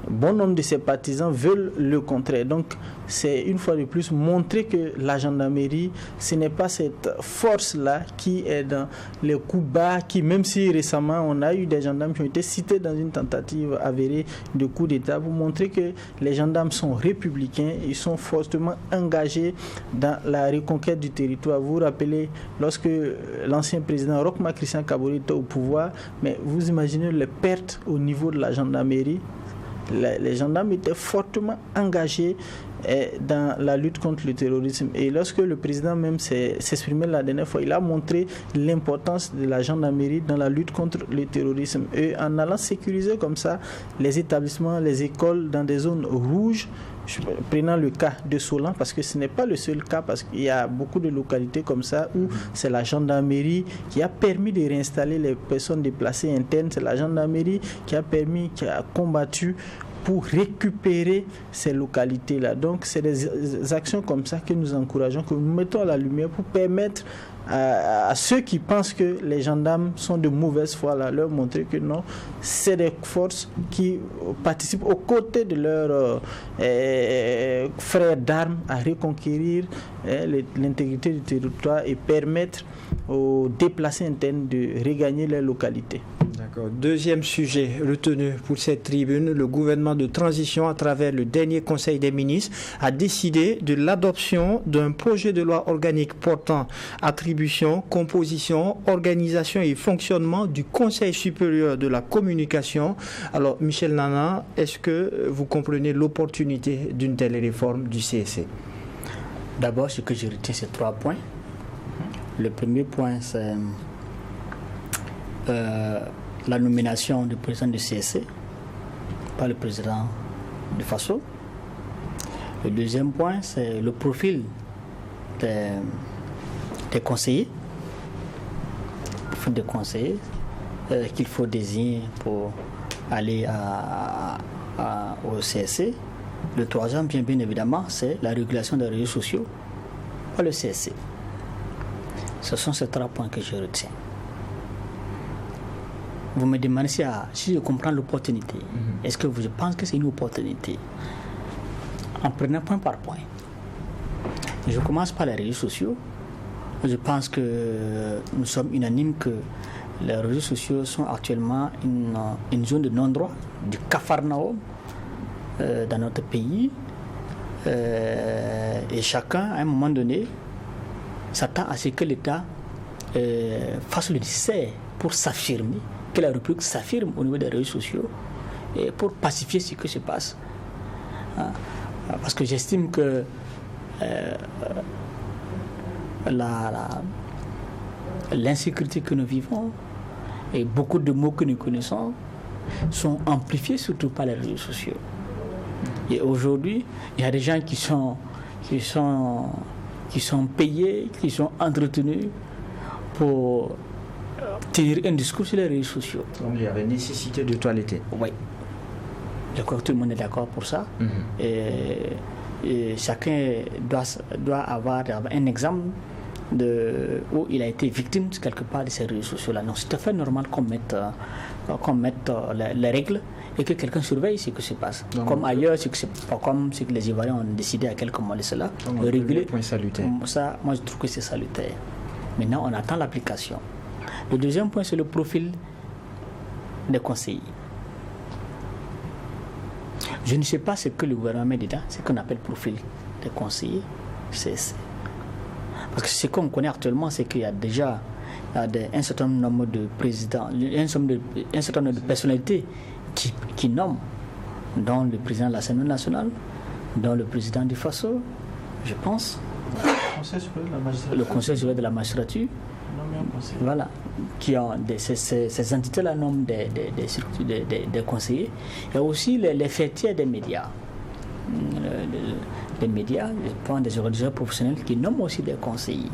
Bon nombre de ses partisans veulent le contraire. Donc, c'est une fois de plus montrer que la gendarmerie, ce n'est pas cette force-là qui est dans les coups bas, qui, même si récemment on a eu des gendarmes qui ont été cités dans une tentative avérée de coup d'État, pour montrer que les gendarmes sont républicains, ils sont fortement engagés dans la reconquête du territoire. Vous vous rappelez, lorsque l'ancien président Roch-Marc Christian Kaboré était au pouvoir, mais vous imaginez les pertes au niveau de la gendarmerie. Les gendarmes étaient fortement engagés dans la lutte contre le terrorisme. Et lorsque le président même s'exprimait la dernière fois, il a montré l'importance de la gendarmerie dans la lutte contre le terrorisme. Et en allant sécuriser comme ça les établissements, les écoles dans des zones rouges, prenant le cas de Solane, parce que ce n'est pas le seul cas, parce qu'il y a beaucoup de localités comme ça où c'est la gendarmerie qui a permis de réinstaller les personnes déplacées internes, c'est la gendarmerie qui a combattu pour récupérer ces localités-là. Donc, c'est des actions comme ça que nous encourageons, que nous mettons à la lumière pour permettre à ceux qui pensent que les gendarmes sont de mauvaise foi, là, leur montrer que non, c'est des forces qui participent aux côtés de leurs frères d'armes à reconquérir l'intégrité du territoire et permettre aux déplacés internes de regagner leur localité. D'accord. Deuxième sujet retenu pour cette tribune, le gouvernement de transition, à travers le dernier Conseil des ministres, a décidé de l'adoption d'un projet de loi organique portant attribution, composition, organisation et fonctionnement du Conseil supérieur de la communication. Alors, Michel Nana, est-ce que vous comprenez l'opportunité d'une telle réforme du CSC? D'abord, ce que je retiens, c'est 3 points. Le premier point, c'est la nomination du président du CSC par le président de FASO. Le deuxième point, c'est le profil des conseillers. Des conseillers qu'il faut désigner pour aller au CSC. Le troisième, bien évidemment, c'est la régulation des réseaux sociaux par le CSC. Ce sont ces 3 points que je retiens. Vous me demandez si je comprends l'opportunité. Est-ce que je pense que c'est une opportunité? En prenant point par point. Je commence par les réseaux sociaux. Je pense que nous sommes unanimes que les réseaux sociaux sont actuellement une zone de non-droit, du capharnaüm dans notre pays. Et chacun, à un moment donné, s'attend à ce que l'État fasse le nécessaire pour s'affirmer, que la République s'affirme au niveau des réseaux sociaux et pour pacifier ce qui se passe. Parce que j'estime que l'insécurité que nous vivons et beaucoup de mots que nous connaissons sont amplifiés surtout par les réseaux sociaux. Et aujourd'hui, il y a des gens qui sont payés, qui sont entretenus pour tenir un discours sur les réseaux sociaux. Donc il y avait nécessité de toiletter. Oui. Je crois que tout le monde est d'accord pour ça. Et chacun doit avoir un exemple où il a été victime quelque part de ces réseaux sociaux-là. Donc c'est tout à fait normal qu'on mette les règles et que quelqu'un surveille ce qui se passe. Donc, comme ailleurs, comme ce que les Ivoiriens ont décidé à quelques mois de cela, de réguler. Point salutaire. Ça, moi je trouve que c'est salutaire. Maintenant, on attend l'application. Le deuxième point, c'est le profil des conseillers. Je ne sais pas ce que le gouvernement met dedans, ce qu'on appelle profil des conseillers. Parce que ce qu'on connaît actuellement, c'est qu'il y a déjà un certain nombre de présidents, un certain nombre de personnalités qui nomment, dont le président de l'Assemblée nationale, dont le président du FASO, je pense, le Conseil supérieur de la magistrature, voilà, qui ont ces entités-là nomment des conseillers. Il y a aussi les fêtiers des médias. Les médias, je prends des organisateurs professionnels qui nomment aussi des conseillers.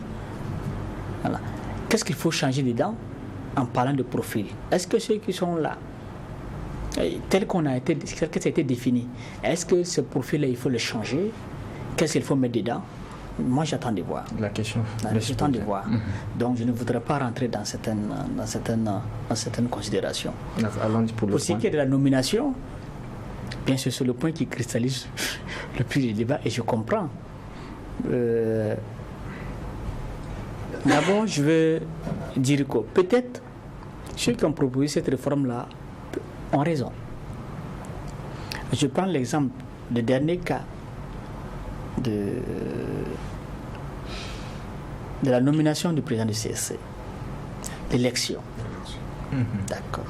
Voilà. Qu'est-ce qu'il faut changer dedans en parlant de profil? Est-ce que ceux qui sont là, tel que ça a été défini, est-ce que ce profil-là, il faut le changer? Qu'est-ce qu'il faut mettre dedans? Moi, j'attends de voir. La question. J'attends de voir. Donc, je ne voudrais pas rentrer dans certaines considérations. Pour ce qui est de la nomination, bien sûr, c'est le point qui cristallise le plus le débat et je comprends. D'abord, je veux dire que peut-être ceux qui ont proposé cette réforme-là ont raison. Je prends l'exemple du dernier cas de la nomination du président du CSC, l'élection. D'accord.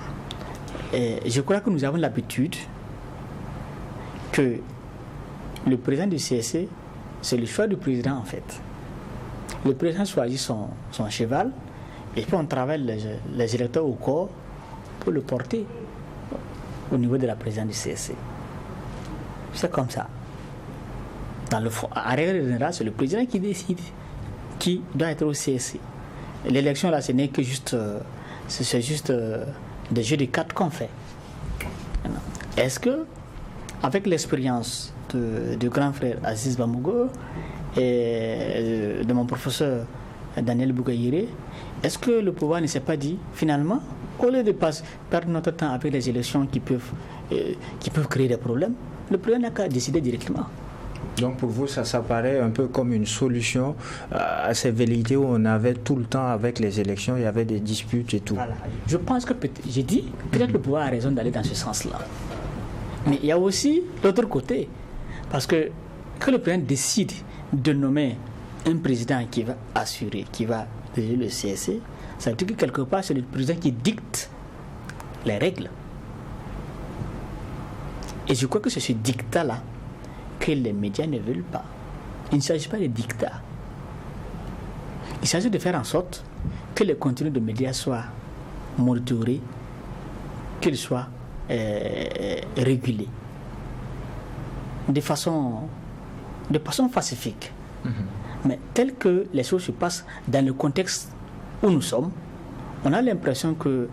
Et je crois que nous avons l'habitude que le président du CSC, c'est le choix du président en fait. Le président choisit son cheval et puis on travaille les électeurs au corps pour le porter au niveau de la présidence du CSC. C'est comme ça. Dans le fond, en règle générale, c'est le président qui décide qui doit être au CSC. L'élection là, ce n'est que juste, c'est juste des jeux de cartes qu'on fait. Est-ce que, avec l'expérience de grand frère Aziz Bamougo et de mon professeur Daniel Bougayire, est-ce que le pouvoir ne s'est pas dit, finalement, au lieu de perdre notre temps avec les élections qui peuvent créer des problèmes, le président n'a qu'à décider directement. Donc pour vous, ça paraît un peu comme une solution à ces velléités où on avait tout le temps avec les élections, il y avait des disputes et tout. Voilà. Je pense que j'ai dit, peut-être le pouvoir a raison d'aller dans ce sens-là. Mais il y a aussi l'autre côté. Parce que le président décide de nommer un président qui va assurer, qui va diriger le CSC, ça veut dire que quelque part, c'est le président qui dicte les règles. Et je crois que c'est ce dictat-là que les médias ne veulent pas. Il ne s'agit pas de dictat. Il s'agit de faire en sorte que les contenus de médias soient monitorés, qu'ils soient régulés de façon de façon pacifique. Mais tel que les choses se passent dans le contexte où nous sommes, on a l'impression que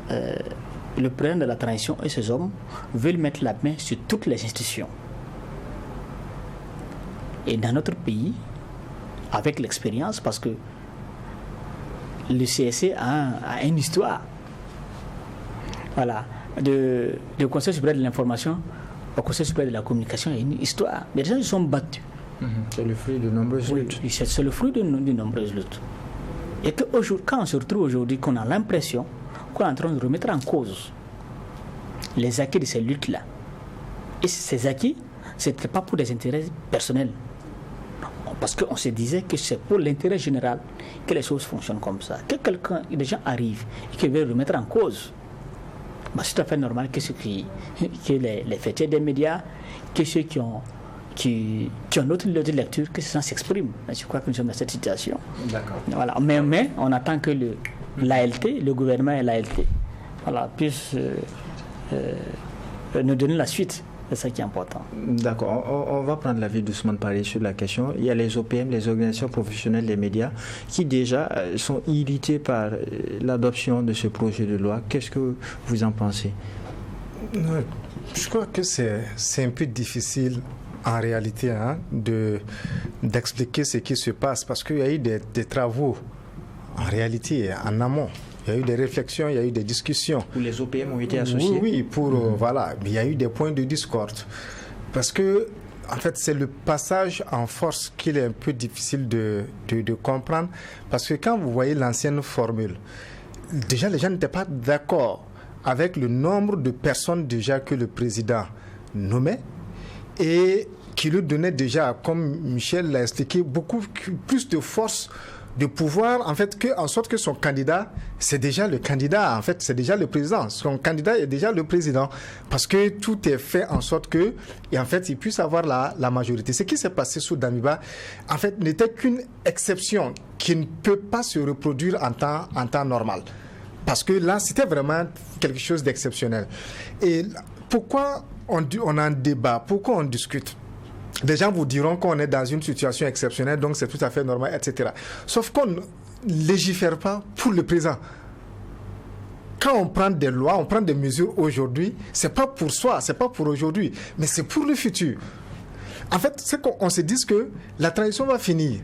le président de la transition et ses hommes veulent mettre la main sur toutes les institutions. Et dans notre pays, avec l'expérience, parce que le CSC a une histoire. Voilà. Du Conseil supérieur de l'information au Conseil supérieur de la communication, il y a une histoire. Les gens se sont battus. C'est le fruit de nombreuses luttes. Oui, c'est le fruit de nombreuses luttes. Et que quand on se retrouve aujourd'hui, qu'on a l'impression qu'on est en train de remettre en cause les acquis de ces luttes-là. Et ces acquis, ce n'était pas pour des intérêts personnels. Parce qu'on se disait que c'est pour l'intérêt général que les choses fonctionnent comme ça. Que des gens arrivent et qu'ils veulent remettre en cause. C'est tout à fait normal que les fêtiers des médias, que ceux qui ont d'autres lectures, que ces gens s'expriment. Je crois que nous sommes dans cette situation. D'accord. Voilà. Mais on attend que l'ALT, le gouvernement et l'ALT, puissent nous donner la suite. C'est ça qui est important. D'accord. On va prendre l'avis d'Ousmane Paré sur la question. Il y a les OPM, les organisations professionnelles des médias, qui déjà sont irrités par l'adoption de ce projet de loi. Qu'est-ce que vous en pensez? Je crois que c'est un peu difficile en réalité d'expliquer ce qui se passe parce qu'il y a eu des travaux en réalité en amont. Il y a eu des réflexions, il y a eu des discussions. Où les OPM ont été associés? Oui, voilà. Il y a eu des points de discorde. Parce que, en fait, c'est le passage en force qu'il est un peu difficile de comprendre. Parce que quand vous voyez l'ancienne formule, déjà, les gens n'étaient pas d'accord avec le nombre de personnes déjà que le président nommait et qui lui donnait déjà, comme Michel l'a expliqué, beaucoup plus de force de pouvoir, en fait, en sorte que son candidat, c'est déjà le candidat, en fait, c'est déjà le président. Son candidat est déjà le président. Parce que tout est fait en sorte que, et en fait, il puisse avoir la majorité. Ce qui s'est passé sous Damiba, en fait, n'était qu'une exception qui ne peut pas se reproduire en temps normal. Parce que là, c'était vraiment quelque chose d'exceptionnel. Et pourquoi on a un débat? Pourquoi on discute? Des gens vous diront qu'on est dans une situation exceptionnelle, donc c'est tout à fait normal, etc. Sauf qu'on ne légifère pas pour le présent. Quand on prend des lois, on prend des mesures aujourd'hui, c'est pas pour soi, c'est pas pour aujourd'hui, mais c'est pour le futur. En fait, c'est qu'on se dit que la transition va finir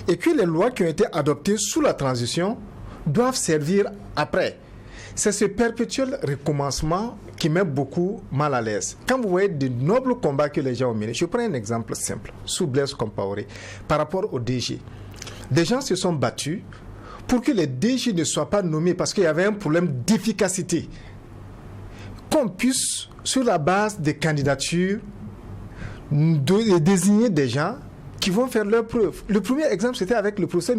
et que les lois qui ont été adoptées sous la transition doivent servir après. C'est ce perpétuel recommencement qui met beaucoup mal à l'aise. Quand vous voyez de nobles combats que les gens ont menés, je prends un exemple simple, sous Blaise Compaoré, par rapport au DG. Des gens se sont battus pour que les DG ne soient pas nommés parce qu'il y avait un problème d'efficacité. Qu'on puisse, sur la base des candidatures, désigner des gens qui vont faire leurs preuves. Le premier exemple, c'était avec le procès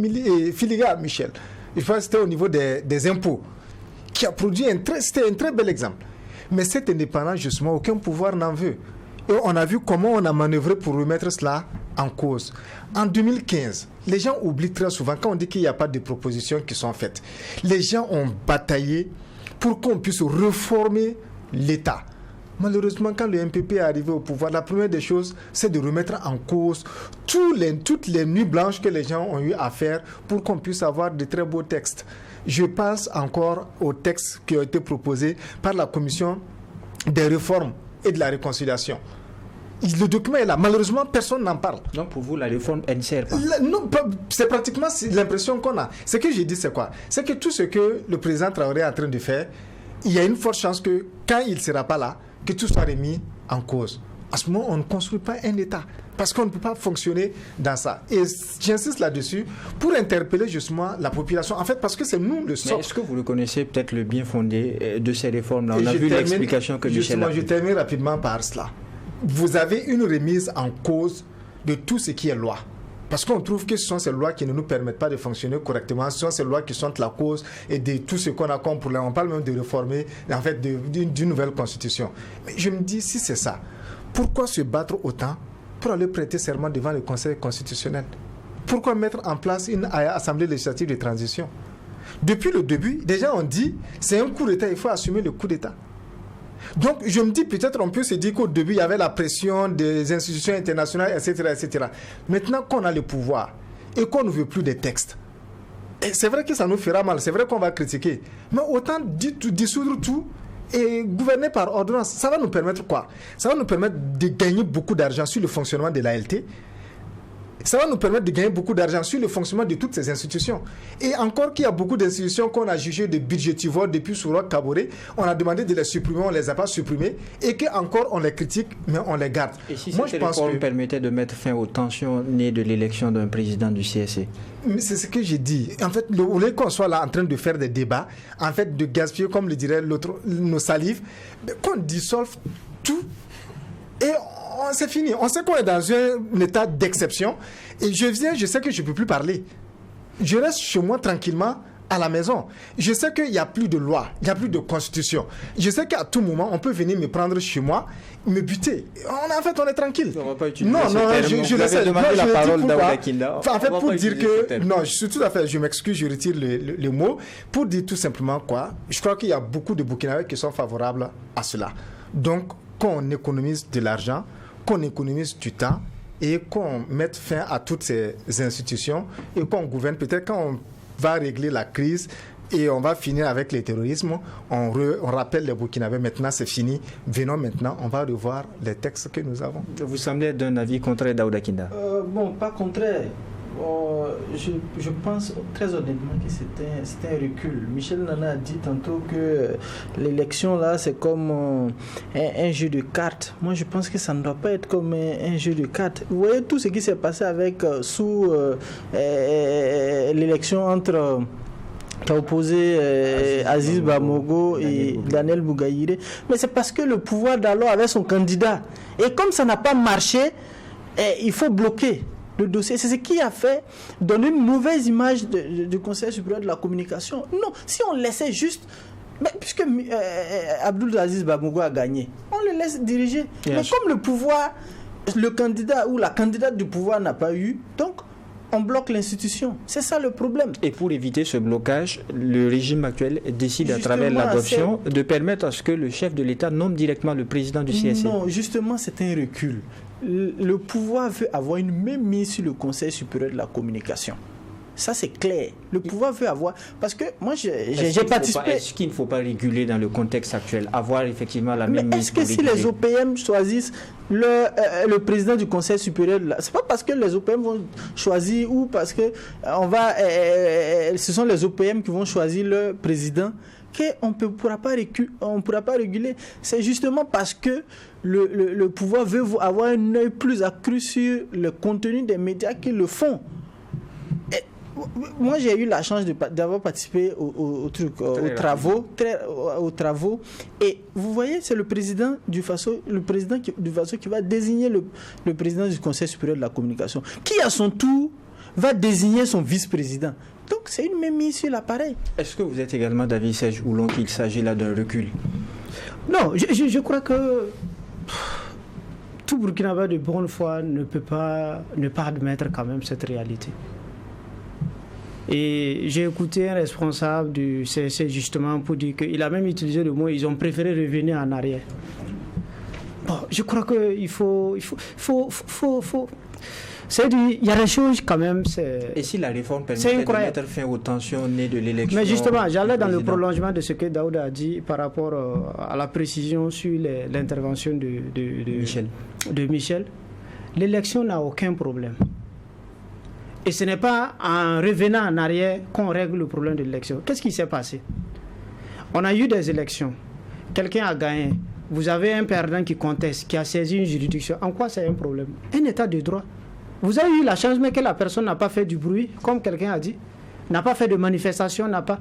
Filiga Michel. Je pense que c'était au niveau des impôts, qui a produit c'était un très bel exemple. Mais cette indépendance, justement, aucun pouvoir n'en veut. Et on a vu comment on a manœuvré pour remettre cela en cause. En 2015, les gens oublient très souvent, quand on dit qu'il n'y a pas de propositions qui sont faites, les gens ont bataillé pour qu'on puisse réformer l'État. Malheureusement, quand le MPP est arrivé au pouvoir, la première des choses, c'est de remettre en cause toutes les nuits blanches que les gens ont eu à faire pour qu'on puisse avoir de très beaux textes. Je pense encore aux textes qui ont été proposés par la Commission des réformes et de la réconciliation. Le document est là. Malheureusement, personne n'en parle. Donc pour vous, la réforme, elle ne sert pas? Non, c'est pratiquement l'impression qu'on a. Ce que j'ai dit, c'est quoi? C'est que tout ce que le président Traoré est en train de faire, il y a une forte chance que quand il ne sera pas là, que tout soit remis en cause. À ce moment, on ne construit pas un État. Parce qu'on ne peut pas fonctionner dans ça. Et j'insiste là-dessus pour interpeller justement la population. En fait, parce que c'est nous le socle. Mais est-ce que vous reconnaissez peut-être le bien fondé de ces réformes-là? On a vu l'explication que Michel a fait. Je termine rapidement par cela. Vous avez une remise en cause de tout ce qui est loi. Parce qu'on trouve que ce sont ces lois qui ne nous permettent pas de fonctionner correctement. Ce sont ces lois qui sont la cause et de tout ce qu'on a comme problème. On parle même de réformer, en fait, d'une nouvelle constitution. Mais je me dis, si c'est ça, pourquoi se battre autant pour aller prêter serment devant le Conseil constitutionnel? Pourquoi mettre en place une assemblée législative de transition? Depuis le début, déjà on dit, c'est un coup d'État, il faut assumer le coup d'État. Donc, je me dis, peut-être on peut se dire qu'au début, il y avait la pression des institutions internationales, etc., etc. Maintenant qu'on a le pouvoir et qu'on ne veut plus des textes, et c'est vrai que ça nous fera mal, c'est vrai qu'on va critiquer, mais autant dissoudre tout et gouverner par ordonnance. Ça va nous permettre quoi? Ça va nous permettre de gagner beaucoup d'argent sur le fonctionnement de l'ALT. Ça va nous permettre de gagner beaucoup d'argent sur le fonctionnement de toutes ces institutions. Et encore qu'il y a beaucoup d'institutions qu'on a jugées de budgétivores depuis Sourock Kaboré, on a demandé de les supprimer, on ne les a pas supprimées, et qu'encore on les critique, mais on les garde. Et si cette réforme permettait de mettre fin aux tensions nées de l'élection d'un président du CSE? Mais c'est ce que j'ai dit. En fait, au lieu qu'on soit là en train de faire des débats, en fait, de gaspiller, comme le dirait l'autre, nos salives, qu'on dissolve tout et c'est fini. On sait qu'on est dans un état d'exception. Et je sais que je ne peux plus parler. Je reste chez moi tranquillement à la maison. Je sais qu'il n'y a plus de loi, il n'y a plus de constitution. Je sais qu'à tout moment, on peut venir me prendre chez moi, me buter. En fait, on est tranquille. On va pas utiliser non, je laisse demander la parole d'Aouda Kinda. En fait, pour dire que... Non, je suis tout à fait... Je m'excuse, je retire le mot. Pour dire tout simplement quoi, je crois qu'il y a beaucoup de Burkinabés qui sont favorables à cela. Donc, qu'on économise de l'argent, qu'on économise du temps et qu'on mette fin à toutes ces institutions et qu'on gouverne. Peut-être quand on va régler la crise et on va finir avec le terrorisme, on rappelle les Burkinabés, maintenant c'est fini, venons maintenant, on va revoir les textes que nous avons. Vous semblez d'un avis contraire d'Aouda Kinda? Bon, pas contraire. Je pense très honnêtement que c'était un recul. Michel Nana a dit tantôt que l'élection là c'est comme un jeu de cartes. Moi je pense que ça ne doit pas être comme un jeu de cartes. Vous voyez tout ce qui s'est passé avec sous l'élection entre qui a opposé Aziz Bamogo et Daniel Bougaïré. Mais c'est parce que le pouvoir d'alors avait son candidat. Et comme ça n'a pas marché, il faut bloquer le dossier. C'est ce qui a fait donner une mauvaise image du Conseil supérieur de la communication. Non, si on laissait juste... Mais puisque Abdoul Aziz Bamogo a gagné, on le laisse diriger. Mais comme le pouvoir, le candidat ou la candidate du pouvoir n'a pas eu, donc on bloque l'institution. C'est ça le problème. Et pour éviter ce blocage, le régime actuel décide à travers l'adoption de permettre à ce que le chef de l'État nomme directement le président du CSE. Non, justement, c'est un recul. Le pouvoir veut avoir une même mise sur le Conseil supérieur de la communication. Ça, c'est clair. Le pouvoir veut avoir... Parce que moi, j'ai participé... Est-ce qu'il ne faut pas réguler dans le contexte actuel, avoir effectivement la même mise? Mais est-ce que si les OPM choisissent le président du Conseil supérieur... C'est pas parce que les OPM vont choisir ou parce que ce sont les OPM qui vont choisir le président qu'on ne pourra pas réguler. C'est justement parce que le pouvoir veut avoir un œil plus accru sur le contenu des médias qui le font. Moi, j'ai eu la chance d'avoir participé aux travaux. Et vous voyez, c'est le président du Faso qui va désigner le président du Conseil supérieur de la communication, qui à son tour va désigner son vice-président. Donc, c'est une même mise sur l'appareil. Est-ce que vous êtes également d'avis, Serge Oulon, qu'il s'agit là d'un recul? Non, je crois que tout Burkinabé de bonne foi ne peut pas ne pas admettre quand même cette réalité. Et j'ai écouté un responsable du CSE justement pour dire qu'il a même utilisé le mot, ils ont préféré revenir en arrière. Bon, je crois qu'il faut il y a des choses quand même. Et si la réforme permettait de mettre fin aux tensions nées de l'élection? Mais justement, j'allais dans le prolongement de ce que Daouda a dit par rapport à la précision sur l'intervention de Michel. L'élection n'a aucun problème. Et ce n'est pas en revenant en arrière qu'on règle le problème de l'élection. Qu'est-ce qui s'est passé? On a eu des élections. Quelqu'un a gagné. Vous avez un perdant qui conteste, qui a saisi une juridiction. En quoi c'est un problème? Un état de droit. Vous avez eu la chance, mais que la personne n'a pas fait du bruit, comme quelqu'un a dit, n'a pas fait de manifestation, n'a pas...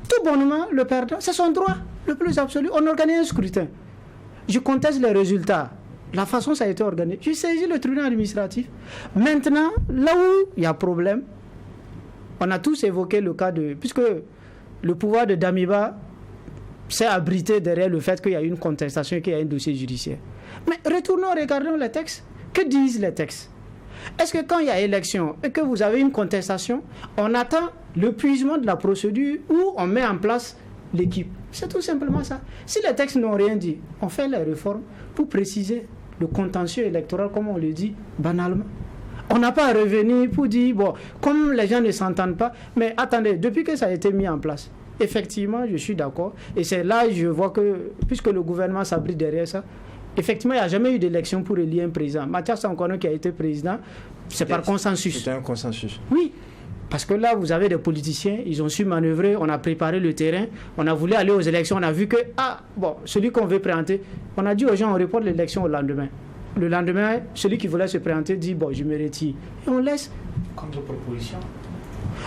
Tout bonnement, le perdant, c'est son droit le plus absolu. On organise un scrutin. Je conteste les résultats. La façon ça a été organisé. J'ai saisi le tribunal administratif. Maintenant, là où il y a problème, on a tous évoqué le cas de... Puisque le pouvoir de Damiba s'est abrité derrière le fait qu'il y a une contestation et qu'il y a un dossier judiciaire. Mais retournons, regardons les textes. Que disent les textes? Est-ce que quand il y a élection et que vous avez une contestation, on attend l'épuisement de la procédure ou on met en place l'équipe. C'est tout simplement ça. Si les textes n'ont rien dit, on fait les réformes pour préciser le contentieux électoral, comme on le dit banalement. On n'a pas à revenir pour dire, bon, comme les gens ne s'entendent pas, mais attendez, depuis que ça a été mis en place, effectivement, je suis d'accord. Et c'est là que je vois que, puisque le gouvernement s'abrite derrière ça, effectivement, il n'y a jamais eu d'élection pour élire un président. Mathias Sankono qui a été président, c'est par consensus. C'était un consensus. Oui, parce que là, vous avez des politiciens, ils ont su manœuvrer, on a préparé le terrain, on a voulu aller aux élections, on a vu que, celui qu'on veut présenter, on a dit aux gens, on reporte l'élection au lendemain. Le lendemain, celui qui voulait se présenter dit, bon, je me retire. Et on laisse contre-proposition.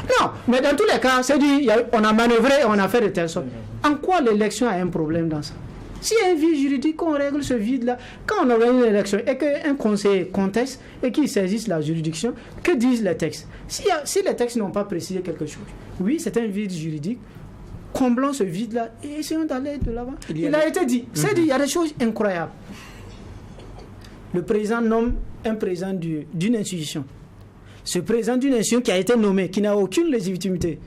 Non, mais dans tous les cas, c'est dit, on a manœuvré et on a fait de telle sorte. En quoi l'élection a un problème dans ça? S'il y a un vide juridique, qu'on règle ce vide-là, quand on organise une élection et qu'un conseiller conteste et qu'il saisisse la juridiction, que disent les textes? Si les textes n'ont pas précisé quelque chose, oui, c'est un vide juridique, comblons ce vide-là et essayons d'aller de l'avant. Il a été dit, c'est dit, il y a des choses incroyables. Le président nomme un président d'une institution. Ce président d'une institution qui a été nommé, qui n'a aucune légitimité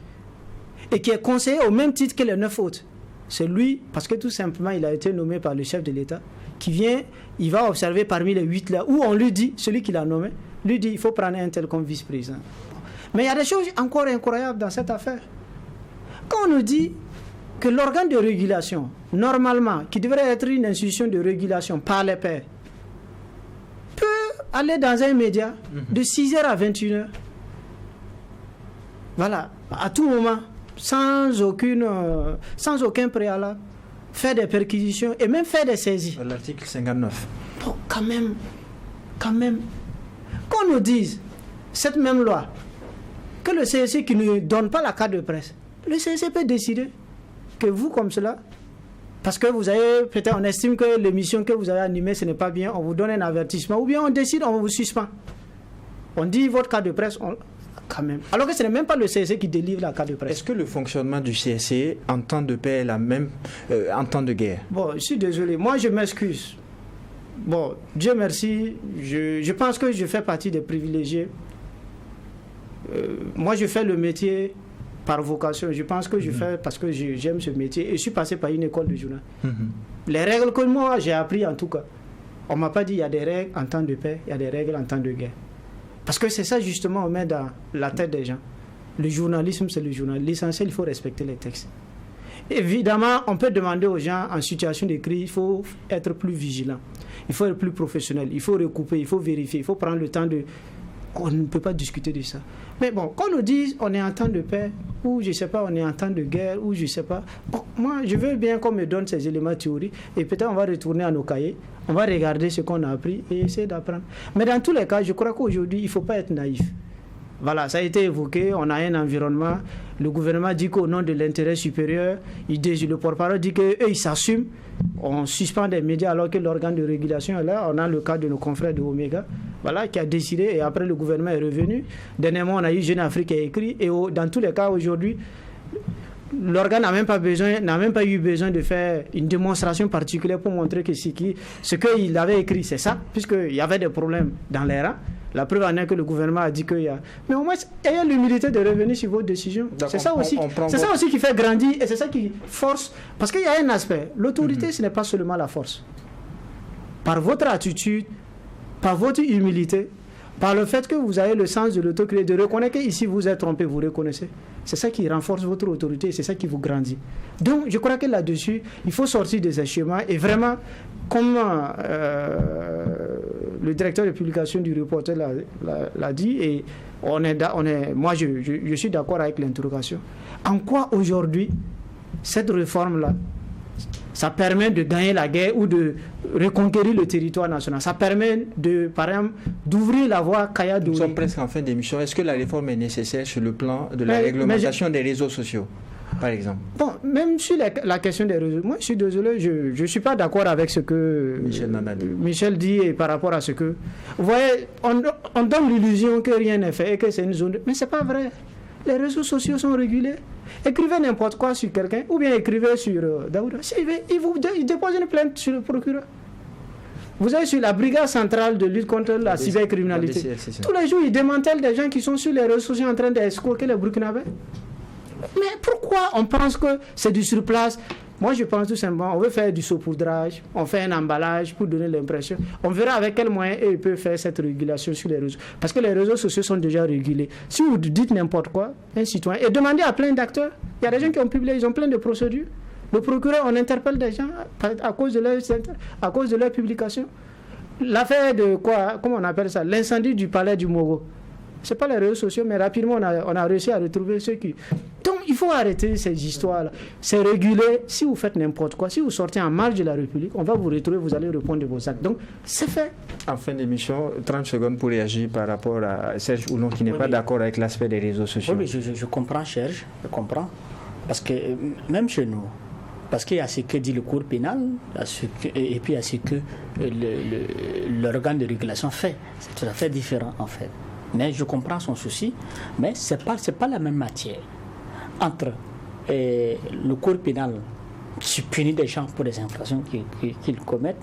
et qui est conseiller au même titre que les 9 autres, c'est lui, parce que tout simplement il a été nommé par le chef de l'État, qui vient, il va observer parmi les 8 là, où on lui dit, celui qui l'a nommé, lui dit il faut prendre un tel comme vice-président. Mais il y a des choses encore incroyables dans cette affaire. Quand on nous dit que l'organe de régulation, normalement, qui devrait être une institution de régulation par les pairs, peut aller dans un média de 6h à 21h. Voilà, à tout moment, sans aucun préalable, faire des perquisitions et même faire des saisies. L'article 59. Bon, quand même, qu'on nous dise, cette même loi, que le CEC qui ne donne pas la carte de presse, le CEC peut décider que vous, comme cela, parce que vous avez, peut-être on estime que l'émission que vous avez animée, ce n'est pas bien, on vous donne un avertissement, ou bien on décide, on vous suspend. On dit votre carte de presse, quand même. Alors que ce n'est même pas le CSC qui délivre la carte de presse. Est-ce que le fonctionnement du CSC en temps de paix est la même en temps de guerre? Bon, je suis désolé, moi je m'excuse. Bon, Dieu merci, je pense que je fais partie des privilégiés. Moi je fais le métier par vocation, je pense que je fais parce que j'aime ce métier et je suis passé par une école de journal. Les règles que moi j'ai appris en tout cas, on ne m'a pas dit il y a des règles en temps de paix, il y a des règles en temps de guerre. Parce que c'est ça justement on met dans la tête des gens. Le journalisme c'est le journal, l'essentiel il faut respecter les textes. Évidemment on peut demander aux gens en situation de crise, il faut être plus vigilant, il faut être plus professionnel, il faut recouper, il faut vérifier, il faut prendre le temps de... On ne peut pas discuter de ça. Mais bon, quand on nous dit on est en temps de paix, ou je ne sais pas, on est en temps de guerre, ou je ne sais pas, bon, moi je veux bien qu'on me donne ces éléments théoriques, et peut-être on va retourner à nos cahiers, on va regarder ce qu'on a appris et essayer d'apprendre. Mais dans tous les cas, je crois qu'aujourd'hui, il ne faut pas être naïf. Voilà, ça a été évoqué, on a un environnement, le gouvernement dit qu'au nom de l'intérêt supérieur, le porte-parole dit qu'eux, ils s'assument, on suspend des médias alors que l'organe de régulation est là, on a le cas de nos confrères de Omega, voilà, qui a décidé et après le gouvernement est revenu. Dernièrement, on a eu Jeune Afrique qui a écrit et dans tous les cas aujourd'hui, l'organe n'a même pas eu besoin de faire une démonstration particulière pour montrer que ce qu'il avait écrit, c'est ça, puisqu'il y avait des problèmes dans les rangs. La preuve en est que le gouvernement a dit qu'il y a... Mais au moins, ayez l'humilité de revenir sur vos décisions. C'est ça aussi qui fait grandir et c'est ça qui force. Parce qu'il y a un aspect. L'autorité, ce n'est pas seulement la force. Par votre attitude, par votre humilité, par le fait que vous avez le sens de l'autocritique, de reconnaître qu'ici vous êtes trompé, vous reconnaissez. C'est ça qui renforce votre autorité et c'est ça qui vous grandit. Donc, je crois que là-dessus, il faut sortir de ces schémas et vraiment, comme le directeur de publication du reporter l'a dit, et moi je suis d'accord avec l'interrogation. En quoi aujourd'hui, cette réforme-là, ça permet de gagner la guerre ou de reconquérir le territoire national. Ça permet par exemple, d'ouvrir la voie Kaya Douri. Nous sommes presque en fin d'émission. Est-ce que la réforme est nécessaire sur le plan de la réglementation des réseaux sociaux, par exemple? Bon, même sur la question des réseaux, moi je suis désolé, je ne suis pas d'accord avec ce que Michel dit et par rapport à ce que... Vous voyez, on donne l'illusion que rien n'est fait et que c'est une zone... Mais ce n'est pas vrai. Les réseaux sociaux sont régulés. Écrivez n'importe quoi sur quelqu'un ou bien écrivez sur Daouda. Il dépose une plainte sur le procureur. Vous avez sur la brigade centrale de lutte contre la cybercriminalité. Tous les jours, ils démantèlent des gens qui sont sur les réseaux sociaux en train d'escroquer les Burkinabés. Mais pourquoi on pense que c'est du surplace? Moi, je pense tout simplement, on veut faire du saupoudrage, on fait un emballage pour donner l'impression. On verra avec quels moyens ils peuvent faire cette régulation sur les réseaux. Parce que les réseaux sociaux sont déjà régulés. Si vous dites n'importe quoi, un citoyen, et demandez à plein d'acteurs, il y a des gens qui ont publié, ils ont plein de procédures. Le procureur, on interpelle des gens à cause de leur publication. L'affaire de quoi, comment on appelle ça, l'incendie du palais du Mogo. Ce n'est pas les réseaux sociaux, mais rapidement, on a réussi à retrouver ceux qui... Donc, il faut arrêter ces histoires-là. C'est régulé. Si vous faites n'importe quoi, si vous sortez en marge de la République, on va vous retrouver, vous allez répondre de vos actes. Donc, c'est fait. En fin d'émission, 30 secondes pour réagir par rapport à Serge Oulon qui n'est pas d'accord avec l'aspect des réseaux sociaux. Oui, mais je comprends, Serge, je comprends. Parce que même chez nous, parce qu'il y a ce que dit le cours pénal, et puis il y a ce que l'organe de régulation fait. C'est tout à fait différent, en fait. Mais je comprends son souci, mais ce n'est pas la même matière. Entre le cours pénal qui punit des gens pour des infractions qu'ils commettent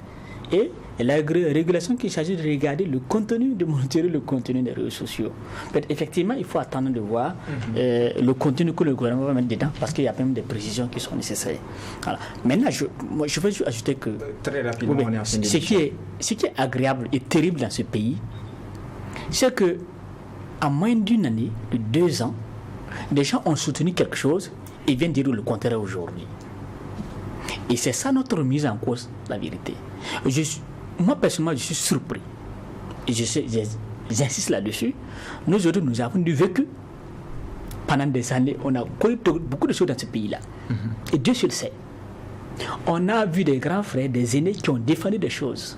et la régulation qu'il s'agit de regarder le contenu, de monitorer le contenu des réseaux sociaux. Effectivement, il faut attendre de voir le contenu que le gouvernement va mettre dedans parce qu'il y a même des précisions qui sont nécessaires. Voilà. Maintenant, je veux juste ajouter que très rapidement, ce qui est agréable et terrible dans ce pays, c'est que en moins d'une année, de 2 ans, des gens ont soutenu quelque chose et viennent dire le contraire aujourd'hui. Et c'est ça notre remise en cause, la vérité. Moi, personnellement, je suis surpris. Et j'insiste là-dessus. Nous autres, nous avons du vécu. Pendant des années, on a connu beaucoup de choses dans ce pays-là. Et Dieu seul sait. On a vu des grands frères, des aînés qui ont défendu des choses.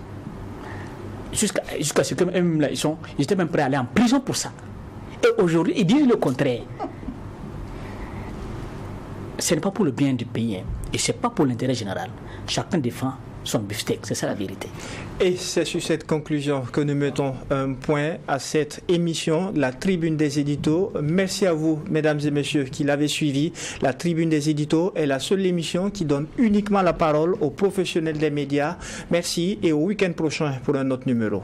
Jusqu'à ce que même là, ils étaient même prêts à aller en prison pour ça. Et aujourd'hui, ils disent le contraire. Ce n'est pas pour le bien du pays, et ce n'est pas pour l'intérêt général. Chacun défend son beefsteak, c'est ça la vérité. Et c'est sur cette conclusion que nous mettons un point à cette émission, la Tribune des éditos. Merci à vous, mesdames et messieurs, qui l'avez suivi. La Tribune des éditos est la seule émission qui donne uniquement la parole aux professionnels des médias. Merci et au week-end prochain pour un autre numéro.